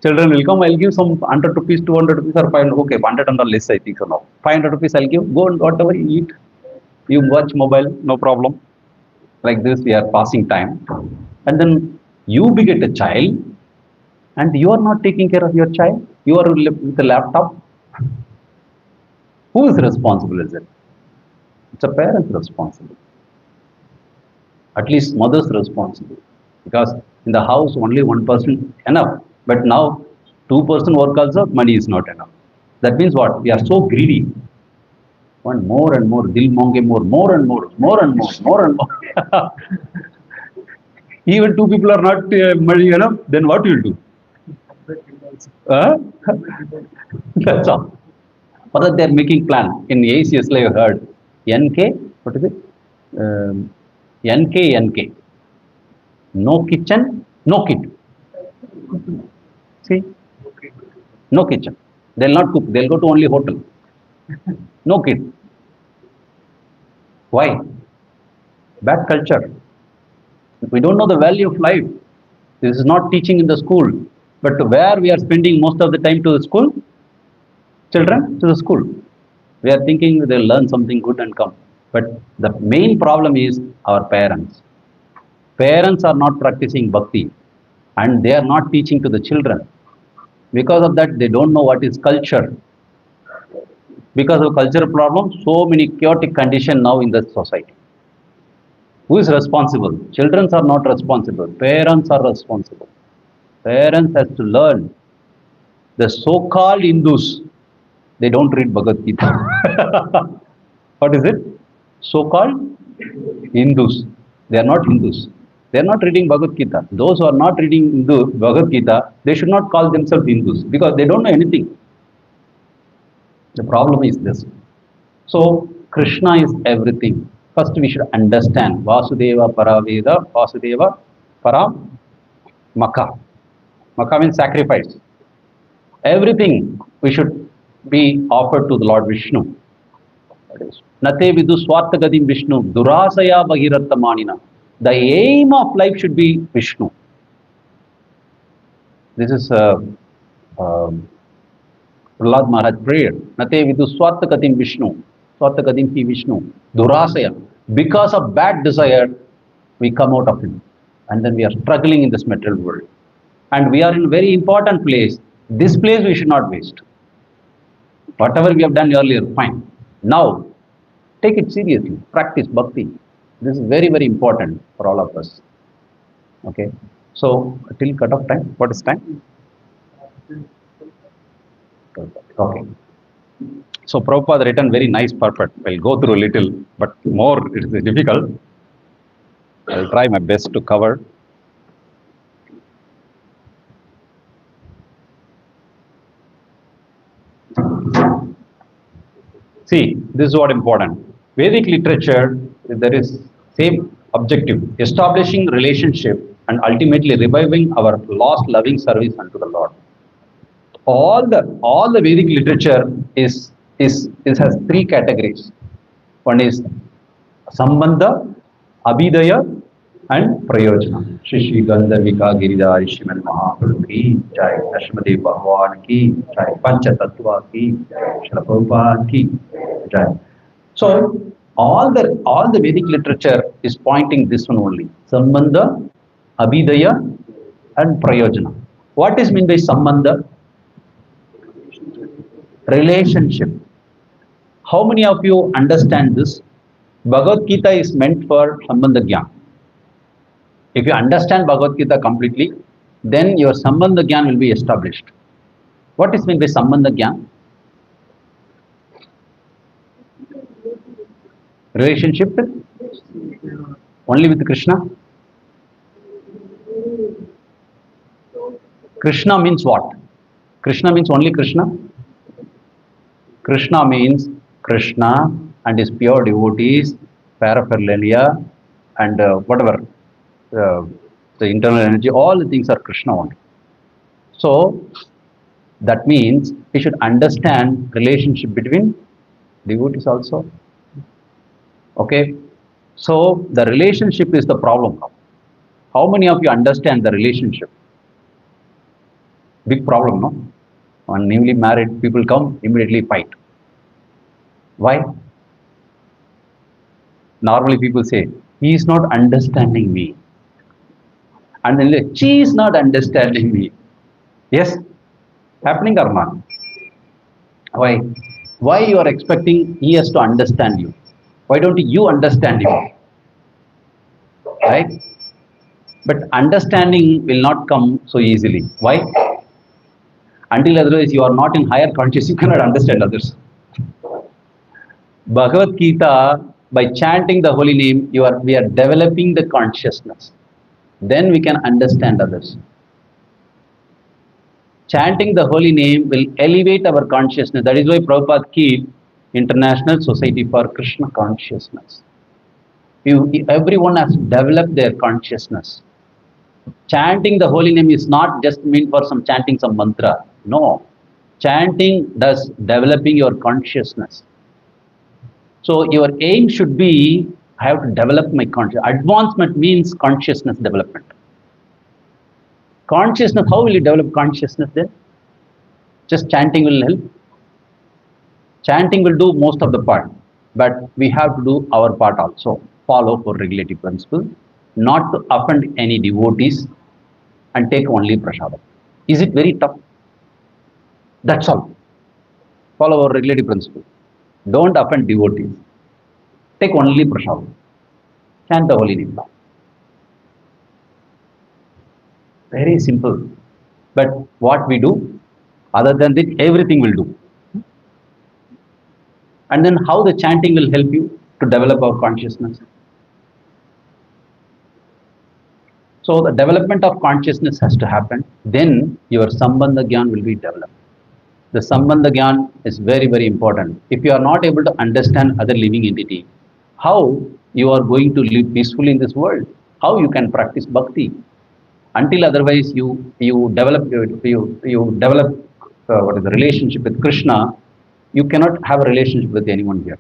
Children will come, I'll give some 100 rupees, 200 rupees or 500. Okay, 100 and less, I think so now. 500 rupees I'll give. Go and whatever you eat. You watch mobile, no problem. Like this, we are passing time. And then you beget a child and you are not taking care of your child. You are with the laptop. Who is responsible, is it? It's a parent's responsibility. At least mother's responsibility. Because in the house, only one person enough. But now, 2% work also, money is not enough. That means what? We are so greedy. Want more and more, dil monge more and more. Even 2 people are not money enough, then what will do? That's all. But they are making plan. In ACS, I heard NK, what is it? NK. No kitchen, no kid. See? No kitchen. They'll not cook. They'll go to only hotel. No kid. Why? Bad culture. We don't know the value of life. This is not teaching in the school. But where we are spending most of the time to the school? Children to the school. We are thinking they'll learn something good and come. But the main problem is our parents. Parents are not practicing bhakti and they are not teaching to the children. Because of that, they don't know what is culture. Because of cultural problems, so many chaotic conditions now in the society. Who is responsible? Children are not responsible. Parents are responsible. Parents have to learn. The so-called Hindus, they don't read Bhagavad Gita. What is it? So-called Hindus. They are not Hindus. They are not reading Bhagavad Gita. Those who are not reading Bhagavad Gita, they should not call themselves Hindus because they don't know anything. The problem is this. So, Krishna is everything. First, we should understand Vasudeva Paraveda, Vasudeva Param Maka. Maka means sacrifice. Everything we should be offered to the Lord Vishnu. Nate vidu swartagadim Vishnu, durasaya bhagirattamanina. The aim of life should be Vishnu. This is Prahlad Maharaj prayer. Nate vidu swartagadim Vishnu, swartagadim hi Vishnu, durasaya. Because of bad desire, we come out of him. And then we are struggling in this material world. And we are in a very important place. This place we should not waste. Whatever we have done earlier, fine. Now, take it seriously. Practice bhakti. This is very, very important for all of us. Okay. So, till cut off time. What is time? Okay. So, Prabhupada written very nice purport. I'll go through a little, but more it is difficult. I'll try my best to cover. See, this is what important. Vedic literature, there is same objective, establishing relationship and ultimately reviving our lost loving service unto the Lord. All the Vedic literature is has three categories. One is Sambandha, Abhidaya, and Prayojana. Shri Gandharvika Giridhari Shriman Mahaprabhu ki jai, Ashmade Bhagwan ki jai, Pancha Tattva ki jai, Srila Prabhupada ki jai. So all the Vedic literature is pointing this one only. Sambandha, Abhidaya, and Prayojana. What is meant by Sambandha? Relationship. How many of you understand this? Bhagavad Gita is meant for Sambandha Gyan. If you understand Bhagavad Gita completely, then your Sambandha Gyan will be established. What is meant by Sambandha Gyan? Relationship only with Krishna? Krishna means what? Krishna means only Krishna? Krishna means Krishna and his pure devotees, paraphernalia, and whatever. The internal energy, all the things are Krishna only. So, that means we should understand relationship between devotees also. Okay. So, the relationship is the problem. How many of you understand the relationship? Big problem, no? When newly married people come, immediately fight. Why? Normally people say, he is not understanding me. And then like, she is not understanding me. Yes? Happening or not? Why? Why you are expecting he has to understand you? Why don't you understand him? Right? But understanding will not come so easily. Why? Until otherwise you are not in higher consciousness, you cannot understand others. Bhagavad Gita, by chanting the holy name, we are developing the consciousness. Then we can understand others. Chanting the holy name will elevate our consciousness. That is why Prabhupada keep International Society for Krishna Consciousness. Everyone has to develop their consciousness. Chanting the holy name is not just meant for chanting some mantra. No. Chanting does developing your consciousness. So your aim should be, I have to develop my consciousness. Advancement means consciousness development. Consciousness, how will you develop consciousness then? Just chanting will help. Chanting will do most of the part, but we have to do our part also. Follow for regulative principle, not to offend any devotees and take only prasadam. Is it very tough? That's all. Follow our regulative principle. Don't offend devotees. Take only prasad. Chant the holy name. Very simple. But what we do, other than that, everything will do. And then how the chanting will help you to develop our consciousness. So the development of consciousness has to happen. Then your Sambandha Gyan will be developed. The Sambandha Gyan is very, very important. If you are not able to understand other living entity, how you are going to live peacefully in this world? How you can practice bhakti? Until otherwise you develop you develop what is the relationship with Krishna, you cannot have a relationship with anyone here.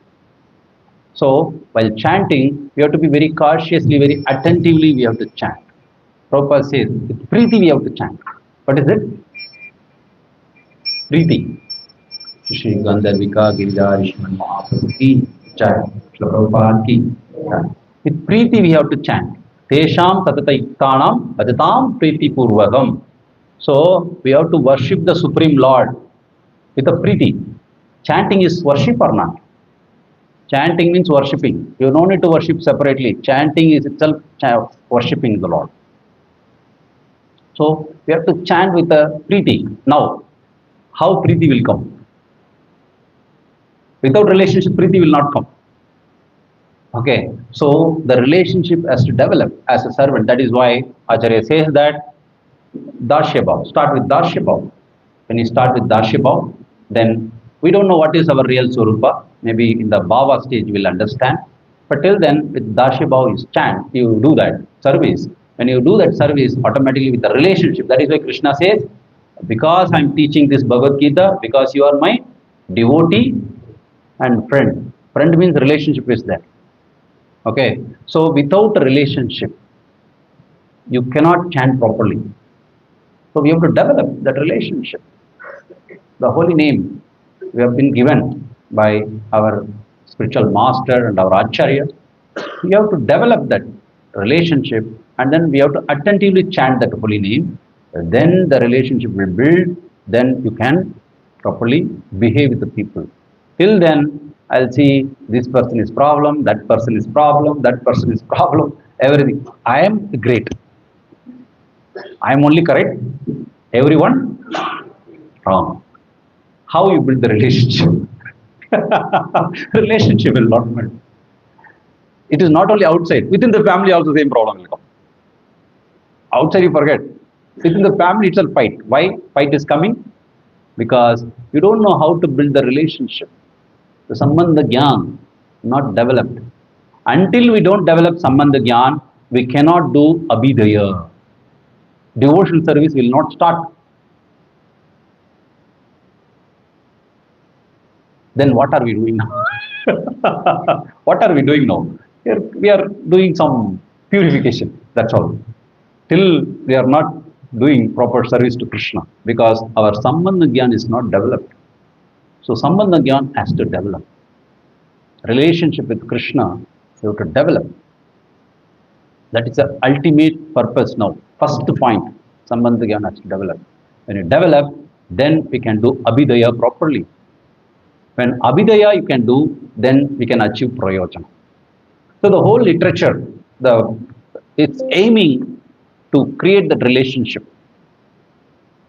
So while chanting, we have to be very cautiously, very attentively we have to chant. Prabhupada says, with Preeti we have to chant. What is it? Preeti. Shri Gandharvika Giridharishman Mahaprabhu ki jai. Shri Prabhupada ki jai. With Preeti we have to chant. Tesham Tatatayiktanam Bhajatam Preeti Purvagam. So we have to worship the Supreme Lord with a Preeti. Chanting is worship or not? Chanting means worshipping. You don't need to worship separately. Chanting is itself worshipping the Lord. So we have to chant with a Preeti. Now, how Preeti will come? Without relationship, Preeti will not come. Okay, so the relationship has to develop as a servant. That is why Acharya says that Darshya Bhav. Start with Darshya Bhav. When you start with Darshya Bhav, then we don't know what is our real Swarupa. Maybe in the Bhava stage we'll understand. But till then, with Darshya Bhav, you chant, you do that service. When you do that service, automatically with the relationship, that is why Krishna says, because I'm teaching this Bhagavad Gita, because you are my devotee and friend. Friend means relationship is there. Okay, so without a relationship, you cannot chant properly. So we have to develop that relationship. The holy name we have been given by our spiritual master and our acharya. We have to develop that relationship, and then we have to attentively chant that holy name. Then the relationship will build. Then you can properly behave with the people. Till then, I'll see this person is problem, that person is problem, that person is problem, everything. I am great. I am only correct. Everyone wrong. How you build the relationship? Relationship will not build. It is not only outside. Within the family also same problem will come. Outside you forget. Within the family itself fight. Why fight is coming? Because you don't know how to build the relationship. The Sambandha Gyan not developed. Until we don't develop Sambandha Gyan, we cannot do Abhidaya. Devotional service will not start. Then what are we doing now? What are we doing now? We are doing some purification. That's all. Till we are not doing proper service to Krishna, because our Sambandha Gyan is not developed. So Sambandha Gyan has to develop. Relationship with Krishna, you have to develop. That is the ultimate purpose now. First point, Sambandha Gyan has to develop. When you develop, then we can do Abhidaya properly. When Abhidaya you can do, then we can achieve Prayojana. So the whole literature, it's aiming to create that relationship.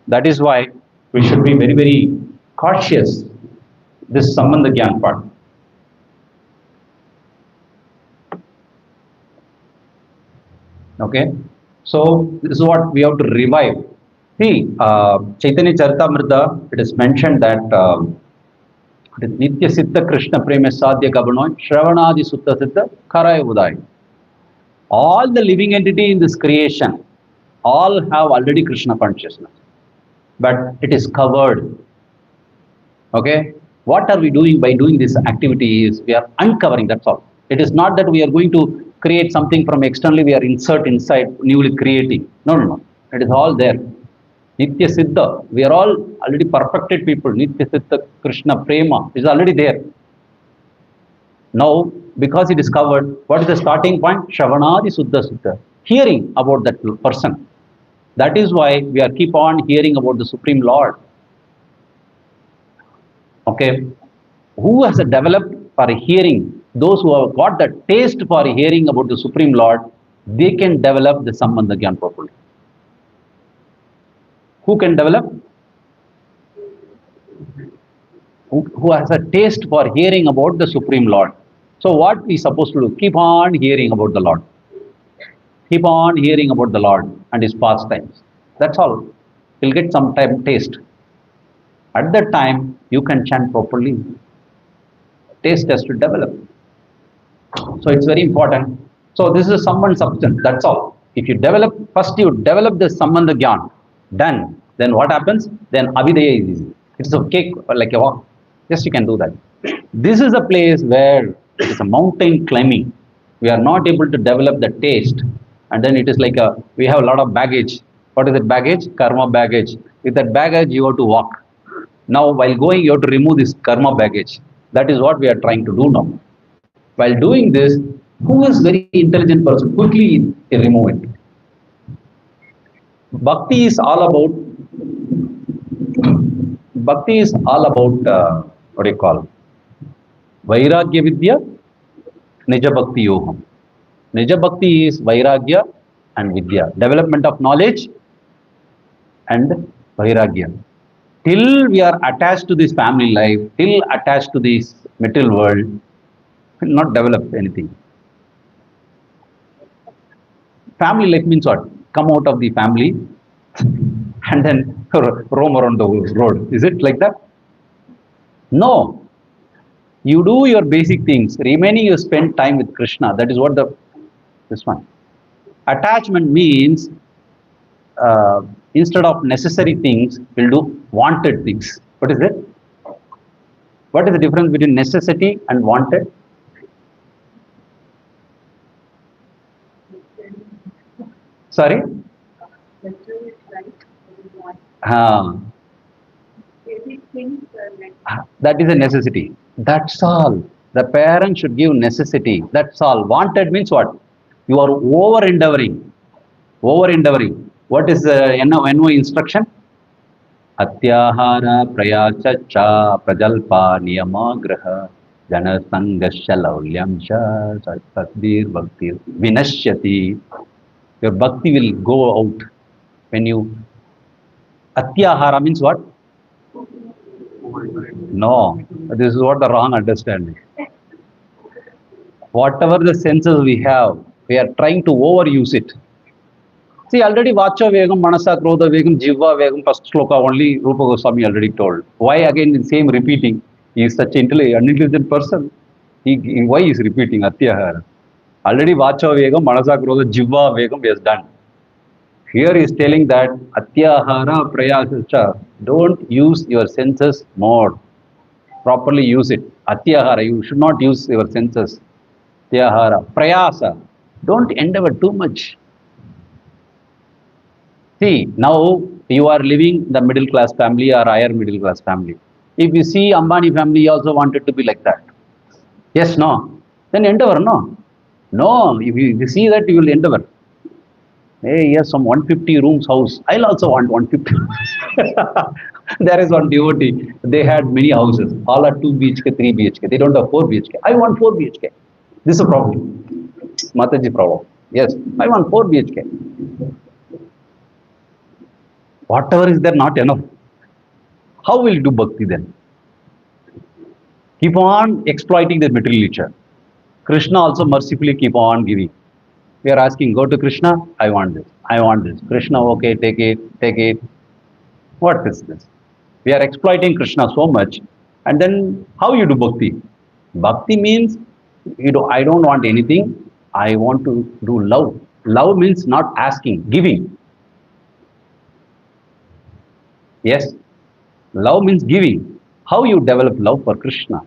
That is why we should be very, very cautious this Sambandha Gyan part. Okay, so this is what we have to revive. See, Chaitanya Charitamrita, it is mentioned that Nitya Siddha Krishna Prema Sadhya Gabanoy Shravanadi Sutta Siddha Karaya Udai. All the living entity in this creation, all have already Krishna consciousness, but it is covered. Okay, what are we doing by doing this activity is we are uncovering, that's all. It is not that we are going to create something from externally, we are insert inside, newly creating. No, no, no. It is all there. Nitya Siddha, we are all already perfected people. Nitya Siddha Krishna Prema is already there. Now, because it is covered, what is the starting point? Shravanadi Suddha Siddha. Hearing about that person. That is why we are keep on hearing about the Supreme Lord. Okay. Who has developed for hearing, those who have got the taste for hearing about the Supreme Lord, they can develop the Sambandha Gyan properly. Who can develop? Who has a taste for hearing about the Supreme Lord. So what we supposed to do? Keep on hearing about the Lord. Keep on hearing about the Lord and His pastimes. That's all. You'll get some time taste. At that time, you can chant properly. Taste has to develop. So it's very important. So this is a Sambandha substance. That's all. If you develop, first you develop the Sambandha Gyan. Done. Then what happens? Then Avidaya is easy. It's a cake like a walk. Yes, you can do that. This is a place where it is a mountain climbing. We are not able to develop the taste. And then it is like we have a lot of baggage. What is that baggage? Karma baggage. With that baggage, you have to walk. Now, while going, you have to remove this karma baggage. That is what we are trying to do now. While doing this, who is very intelligent person? Quickly remove it. Bhakti is all about what do you call? Vairagya Vidya, Nija Bhakti Yoham. Nija Bhakti is Vairagya and Vidya. Development of knowledge and Vairagya. Till we are attached to this family life, till attached to this material world, will not develop anything. Family life means what? Come out of the family and then roam around the road. Is it like that? No. You do your basic things. Remaining, you spend time with Krishna. That is what this one. Attachment means instead of necessary things, we'll do wanted things. What is it? What is the difference between necessity and wanted? Sorry? That is a necessity. That's all. The parent should give necessity. That's all. Wanted means what? You are over endeavoring. Over endeavoring. What is the NO instruction? Atyahara prayachacha prajalpa niyamagraha jana sangasya laulyamsha satdir bhakti vinashyati. Your bhakti will go out when you. Atyahara means what? No, this is what the wrong understanding. Whatever the senses we have, we are trying to overuse it. See, already Vacha Vegam, Manasa Krodha Vegam, Jiva Vegam, first sloka only Rupa Goswami already told. Why again the same repeating? He is such an unintelligent person. Why is repeating Atyahara? Already Vacha Vegam, Manasa Krodha, Jiva Vegam he has done. Here he is telling that Atyahara Prayasacha, don't use your senses more. Properly use it. Atyahara, you should not use your senses. Atyahara, Prayasa, don't endeavor too much. See, now you are living the middle class family or higher middle class family. If you see Ambani family, he also wanted to be like that. Yes, no? Then endeavor, no? No, if you see that, you will endeavor. Hey, yes, some 150 rooms house. I'll also want 150. There is one devotee. They had many houses. All are 2 BHK, 3 BHK. They don't have 4 BHK. I want 4 BHK. This is a problem. Mataji problem. Yes, I want 4 BHK. Whatever is there not enough. How will you do bhakti then? Keep on exploiting the material nature. Krishna also mercifully keep on giving. We are asking, go to Krishna, I want this, I want this. Krishna, okay, take it, take it. What is this? We are exploiting Krishna so much. And then how you do bhakti? Bhakti means I don't want anything. I want to do love. Love means not asking, giving. Yes, love means giving. How you develop love for Krishna?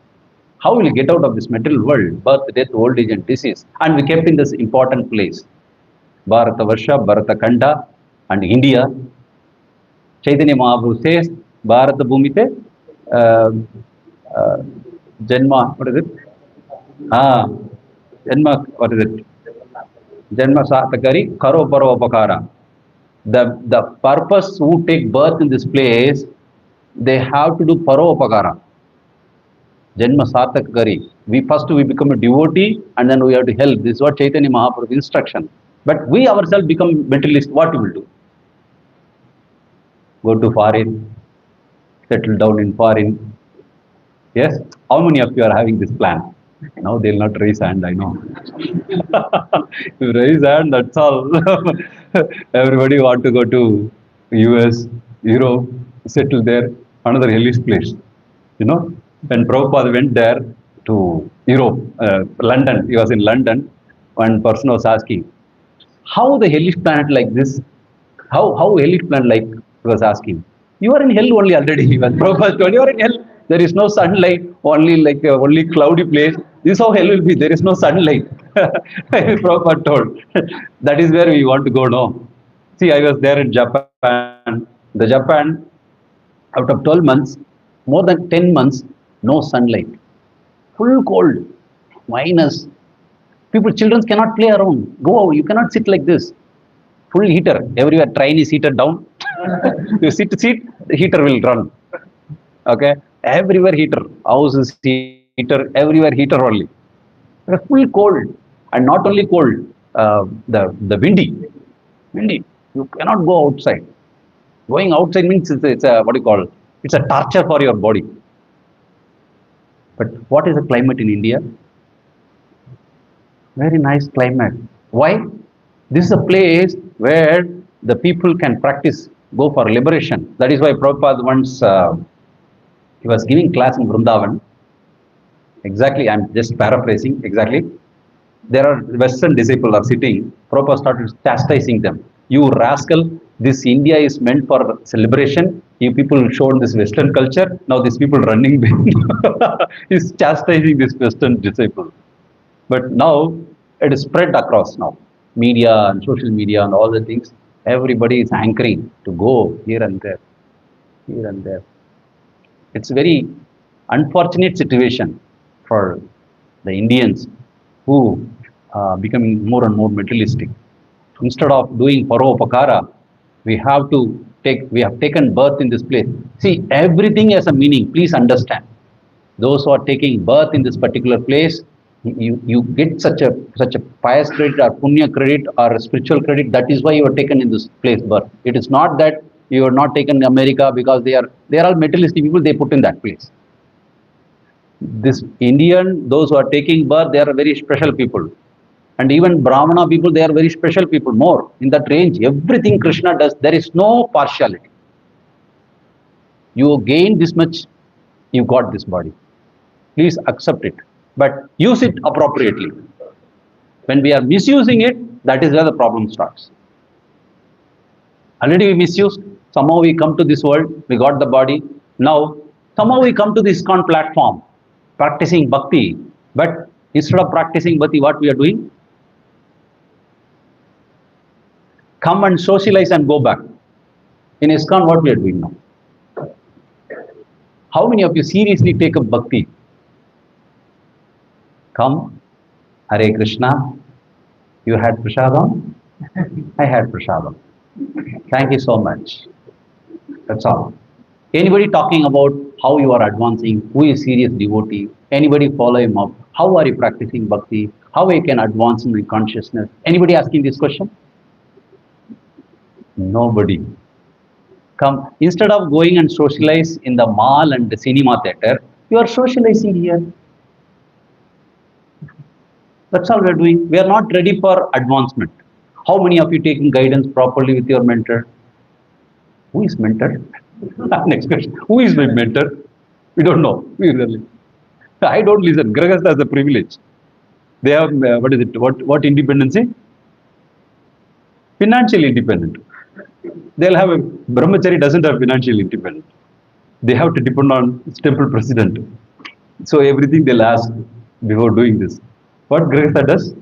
How will you get out of this material world, birth, death, old age and disease? And we kept in this important place. Bharata Varsha, Bharata Khanda and India. Chaitanya Mahaprabhu says, Bharata Bhumite, Janma, what is it? Janma, what is it? Janma Satakari, Karo Paro Apakara. The purpose who take birth in this place, they have to do Paro Apakara. Janma Sarthak Kari. We become a devotee and then we have to help. This is what Chaitanya Mahaprabhu instruction. But we ourselves become mentalists. What we will do? Go to foreign, settle down in foreign. Yes? How many of you are having this plan? Now they'll not raise hand, I know. You raise hand, that's all. Everybody want to go to US, Europe, settle there, another hellish place. You know, when Prabhupada went there to Europe, London, he was in London, one person was asking, how the hellish planet like this? How hellish planet like, he was asking. You are in hell only already. When Prabhupada told you are in hell, there is no sunlight, only cloudy place. This is how hell will be. There is no sunlight. Prabhupada told. That is where we want to go now. See, I was there in Japan. The Japan, out of 12 months, more than 10 months, no sunlight. Full cold, minus. People, children cannot play around. Go out. You cannot sit like this. Full heater. Everywhere train is heated down. You sit, the heater will run. Okay. Everywhere heater. House is heater. Everywhere heater only. Full cold. And not only cold, the windy. Windy. You cannot go outside. Going outside means it's a, what do you call it? It's a torture for your body. But what is the climate in India? Very nice climate. Why? This is a place where the people can practice, go for liberation. That is why Prabhupada once, he was giving class in Vrindavan. Exactly, I'm just paraphrasing, exactly. There are Western disciples are sitting. Prabhupada started chastising them. You rascal, this India is meant for celebration. You people showed this Western culture. Now these people running behind. He's chastising this Western disciple. But now it is spread across now. Media and social media and all the things. Everybody is anchoring to go here and there. Here and there. It's a very unfortunate situation for the Indians who are becoming more and more materialistic. Instead of doing paropakara, we have taken birth in this place. See, everything has a meaning. Please understand. Those who are taking birth in this particular place, you get such a pious credit or punya credit or spiritual credit. That is why you are taken in this place birth. It is not that you are not taken in America because they are all materialistic people. They put in that place. This Indian, those who are taking birth, they are very special people. And even Brahmana people, they are very special people, more in that range. Everything Krishna does, there is no partiality. You gain this much, you got this body. Please accept it. But use it appropriately. When we are misusing it, that is where the problem starts. Already we misused. Somehow we come to this world, we got the body. Now, somehow we come to this ISKCON platform, practicing bhakti. But instead of practicing bhakti, what we are doing? Come and socialize and go back. In ISKCON, what we are doing now? How many of you seriously take up bhakti? Come, Hare Krishna, you had prasadam? I had prasadam. Thank you so much. That's all. Anybody talking about how you are advancing, who is serious devotee? Anybody follow him up? How are you practicing bhakti? How you can advance in consciousness? Anybody asking this question? Nobody. Come, instead of going and socialize in the mall and the cinema theater, you are socializing here. That's all we are doing. We are not ready for advancement. How many of you taking guidance properly with your mentor? Who is mentor? Next question. Who is my mentor? We don't know. We really. I don't listen. Grahastha has a privilege. They have, what is it? What independency? Financial independent. They'll have a brahmachari doesn't have financial independence. They have to depend on temple president. So everything they'll ask before doing this. What Grahastha does?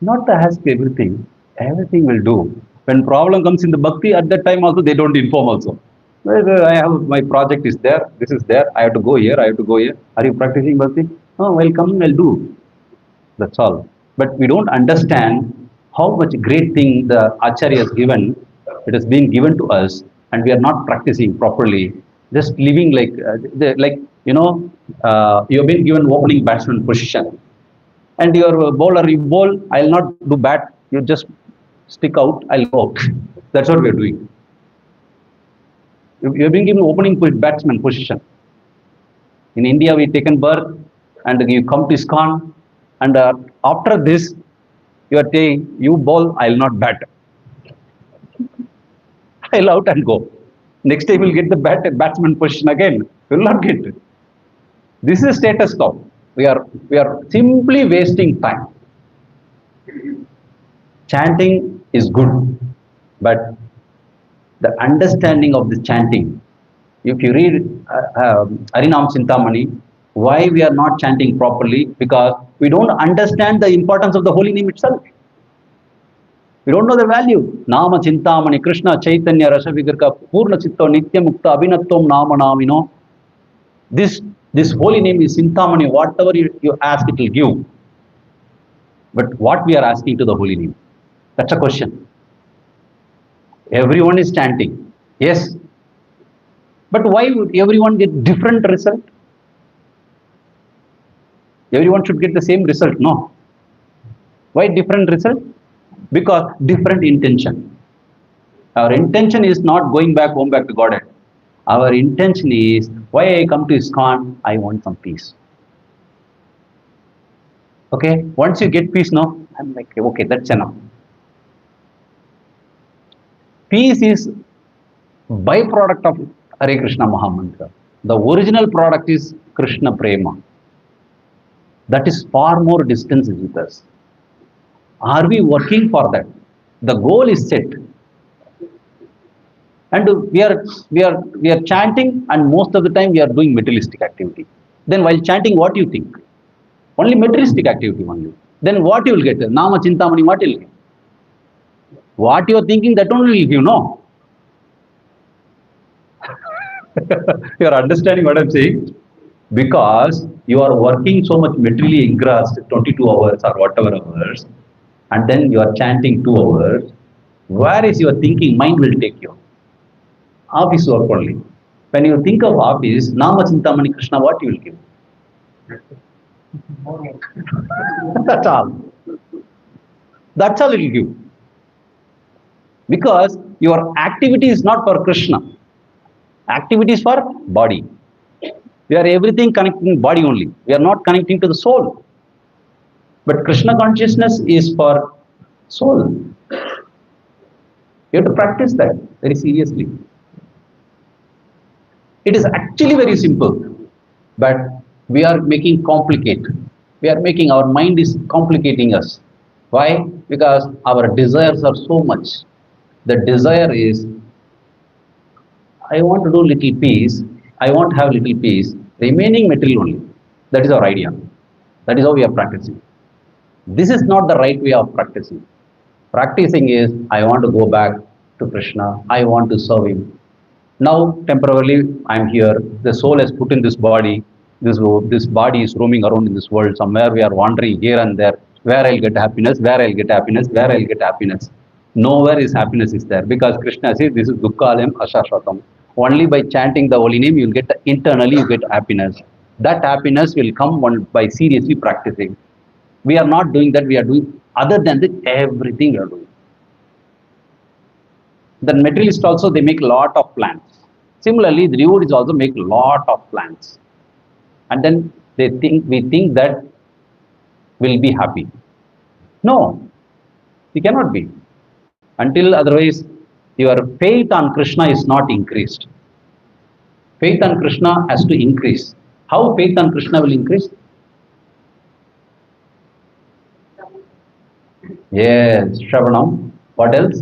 Not to ask everything. Everything will do. When problem comes in the bhakti, at that time also they don't inform also. I have my project is there, this is there, I have to go here, I have to go here. Are you practicing bhakti? Oh, well, come, I'll do. That's all. But we don't understand how much great thing the Acharya has given. It has been given to us, and we are not practicing properly. Just living like You have been given opening batsman position, and your bowler, you bowl, I'll not do bat, you just stick out, I'll go out. That's what we are doing. You have been given opening batsman position. In India, we taken birth, and you come to ISKCON, and after this, you are saying, you bowl, I'll not bat. I'll out and go. Next time we'll get the batsman position again. We'll not get it. This is status quo. We are simply wasting time. Chanting is good, but the understanding of the chanting. If you read Harinam Chintamani, why we are not chanting properly? Because we don't understand the importance of the holy name itself. We don't know the value. Nama Chintamani, Krishna Chaitanya Rasavigarka, Purna Chitta Nitya Mukta Abhinatvam Nama Namino. This holy name is Chintamani. Whatever you ask, it will give. But what we are asking to the holy name? That's a question. Everyone is chanting. Yes. But why would everyone get different result? Everyone should get the same result. No. Why different result? Because different intention. Our intention is not going back home back to Godhead. Our intention is, why I come to ISKCON, I want some peace. Okay, once you get peace, no, I'm like, okay, that's enough. Peace is byproduct of Hare Krishna Mahamantra. The original product is Krishna Prema. That is far more distance with us. Are we working for that? The goal is set. And we are chanting, and most of the time we are doing materialistic activity. Then while chanting, what do you think? Only materialistic activity only. Then what you will get? Nama Chintamani, what you will get? What you are thinking, that only will give, no? You are understanding what I am saying? Because you are working so much materially engrossed, 22 hours or whatever hours, and then you are chanting 2 hours. Where is your thinking? Mind will take you. Office work only. When you think of office, Nama Chintamani Krishna, what you will give? That's all. That's all it will give. Because your activity is not for Krishna. Activity is for body. We are everything connecting body only. We are not connecting to the soul. But Krishna consciousness is for soul. You have to practice that very seriously. It is actually very simple, but we are making complicated. We are making, our mind is complicating us. Why? Because our desires are so much. The desire is, I want to do little peace, I want to have little peace, remaining material only. That is our idea. That is how we are practicing. This is not the right way of practicing. Practicing is, I want to go back to Krishna, I want to serve him. Now, temporarily, I am here. The soul has put in this body. This body is roaming around in this world. Somewhere we are wandering here and there. Where I'll get happiness, where I'll get happiness, where I'll get happiness. Nowhere is happiness is there. Because Krishna says, this is Dukkhalayam Ashashvatam. Only by chanting the holy name, you'll get, internally you get happiness. That happiness will come by seriously practicing. We are not doing that. We are doing, other than that, everything we are doing. The materialists also, they make a lot of plans. Similarly, the devotees also make a lot of plans. And then we think that we'll be happy. No, we cannot be. Until otherwise, your faith on Krishna is not increased. Faith on Krishna has to increase. How faith on Krishna will increase? Yes, Shravanam. What else?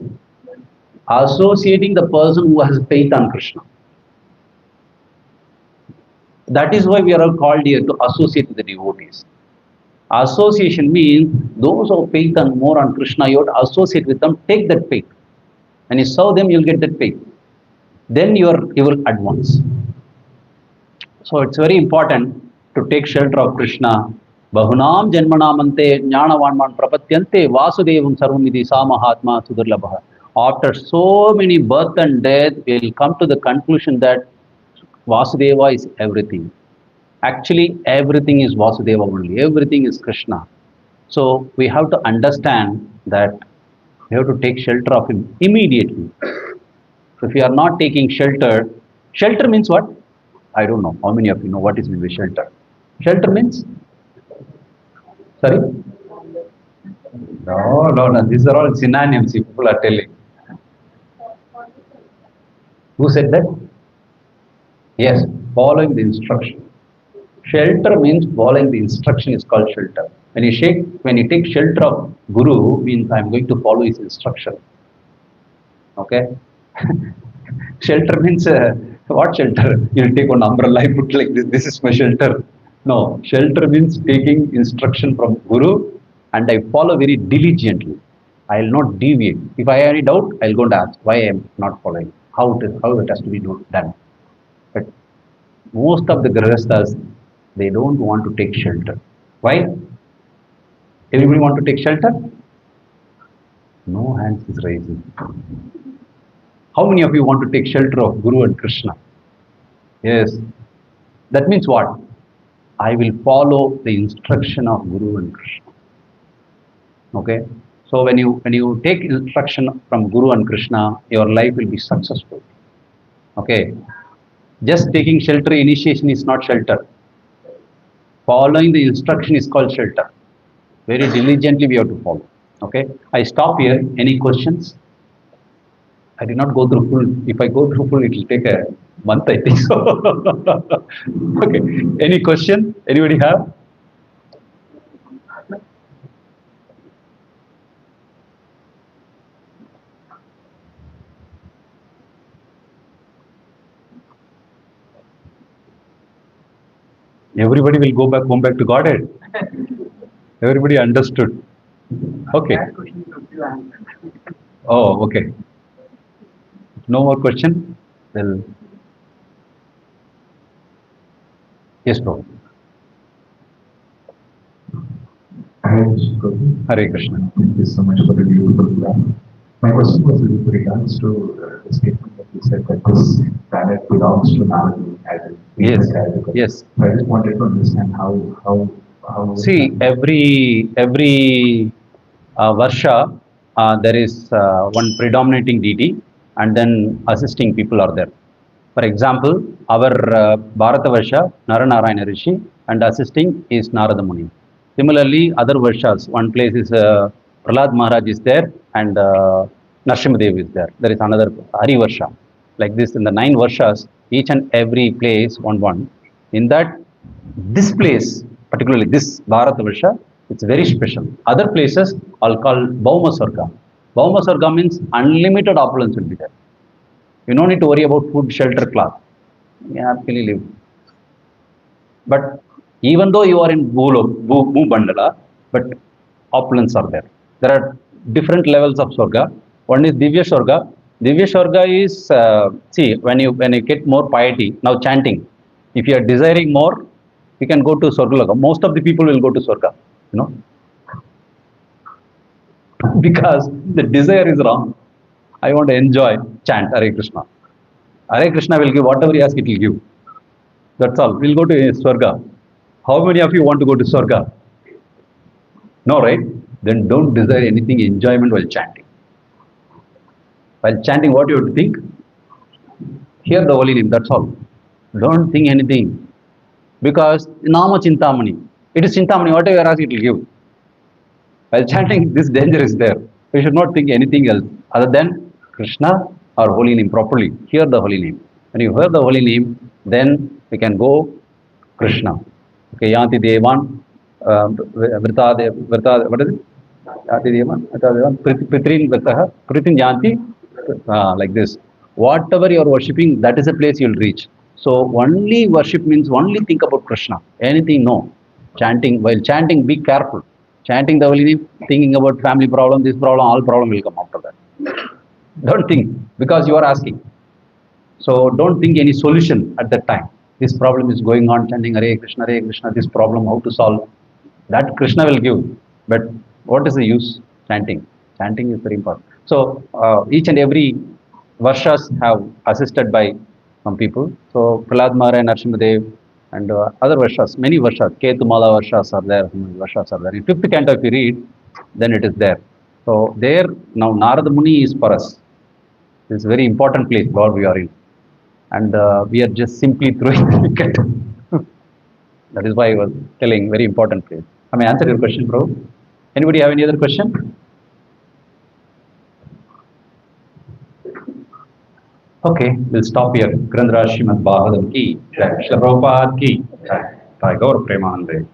Associating the person who has faith on Krishna. That is why we are all called here to associate with the devotees. Association means those who have faith on more on Krishna, you have to associate with them, take that faith. When you serve them, you'll get that faith. Then you will advance. So it's very important to take shelter of Krishna. Bahunam janmanamante jnanavanman prapatyante Vasudevam Sarvamidhi Samahatma Sudurlabha. After so many birth and death, we'll come to the conclusion that Vasudeva is everything. Actually, everything is Vasudeva only. Everything is Krishna. So we have to understand that we have to take shelter of him immediately. So if you are not taking shelter, shelter means what? I don't know. How many of you know what is mean by shelter? Shelter means, sorry? No, no, no. These are all synonyms people are telling. Who said that? Yes, following the instruction. Shelter means following the instruction is called shelter. When you take shelter of Guru, means I am going to follow his instruction. Okay? Shelter means what shelter? You'll take one umbrella, I put like this. This is my shelter. No, shelter means taking instruction from Guru, and I follow very diligently. I will not deviate. If I have any doubt, I'll go and ask why I am not following. How it has to be done. But most of the grihasthas, they don't want to take shelter. Why? Everybody want to take shelter? No hands is raising. How many of you want to take shelter of Guru and Krishna? Yes. That means what? I will follow the instruction of Guru and Krishna. Okay. So when you take instruction from Guru and Krishna, your life will be successful. Okay. Just taking shelter initiation is not shelter. Following the instruction is called shelter. Very diligently we have to follow. Okay. I stop here. Any questions? I did not go through full. If I go through full, it will take a month, I think so. Okay. Any question? Anybody have? Everybody will go back home back to Godhead. Everybody understood. Okay. Oh, okay. No more question? Well, yes, Prabhu. Hare Krishna. Thank you so much for the beautiful plan. My question was with regards to the statement that you said that this planet belongs to Narada. Yes. Yes. I just wanted to understand how See, every Varsha, there is one predominating deity, and then assisting people are there. For example, our Bharata Varsha, Naranarayana Rishi, and assisting is Narada Muni. Similarly, other Varshas, one place is Prahlad Maharaj is there, and Narsimhadev is there. There is another Hari Varsha. Like this, in the 9 Varshas, each and every place, one. In that, this place, particularly this Bharata Varsha, it's very special. Other places are called Bhauma Sarga. Bhauma Sarga means unlimited opulence will be there. You don't need to worry about food, shelter, cloth. You can happily live. But even though you are in Bhubandala, but opulence are there. There are different levels of Swarga. One is Divya Swarga. Divya Swarga is, see, when you get more piety, now chanting, if you are desiring more, you can go to Swarga. Most of the people will go to Swarga, you know, because the desire is wrong. I want to enjoy, chant Hare Krishna. Hare Krishna will give whatever you ask, it will give. That's all. We'll go to Swarga. How many of you want to go to Swarga? No, right? Then don't desire anything enjoyment while chanting. While chanting, what you have to think? Hear the holy name, that's all. Don't think anything. Because Nama Chintamani. It is Chintamani, whatever you ask, it will give. While chanting, this danger is there. We should not think anything else other than Krishna or holy name properly. Hear the holy name. When you hear the holy name, then we can go Krishna. Okay, Yanti Devan, Vrta, what is it? Yanti Devan, Pritrin Vrtaha, Pritin Yanti, like this. Whatever you are worshipping, that is a place you will reach. So only worship means only think about Krishna. Anything, no. Chanting, while chanting, be careful. Chanting the holy name, thinking about family problem, this problem, all problem will come after that. Don't think, because you are asking. So don't think any solution at that time. This problem is going on, chanting Hare Krishna, this problem, how to solve. That Krishna will give. But what is the use? Chanting. Chanting is very important. So each and every Varshas have assisted by some people. So Prahlad Maharaj and Narsimhadev, and other Varshas, many Varshas, Ketumala Varshas are there, Varshas are there. In fifth canto, if you read, then it is there. So there, now Narada Muni is for us. This is a very important place where we are in. And we are just simply throwing the wicket. That is why I was telling, very important place. I may answer your question, bro. Anybody have any other question? Okay, we'll stop here. Grandhara Srimad Bhagavatam ki, Jai Shri Prabhupada ki, Jai Gaur Premanande.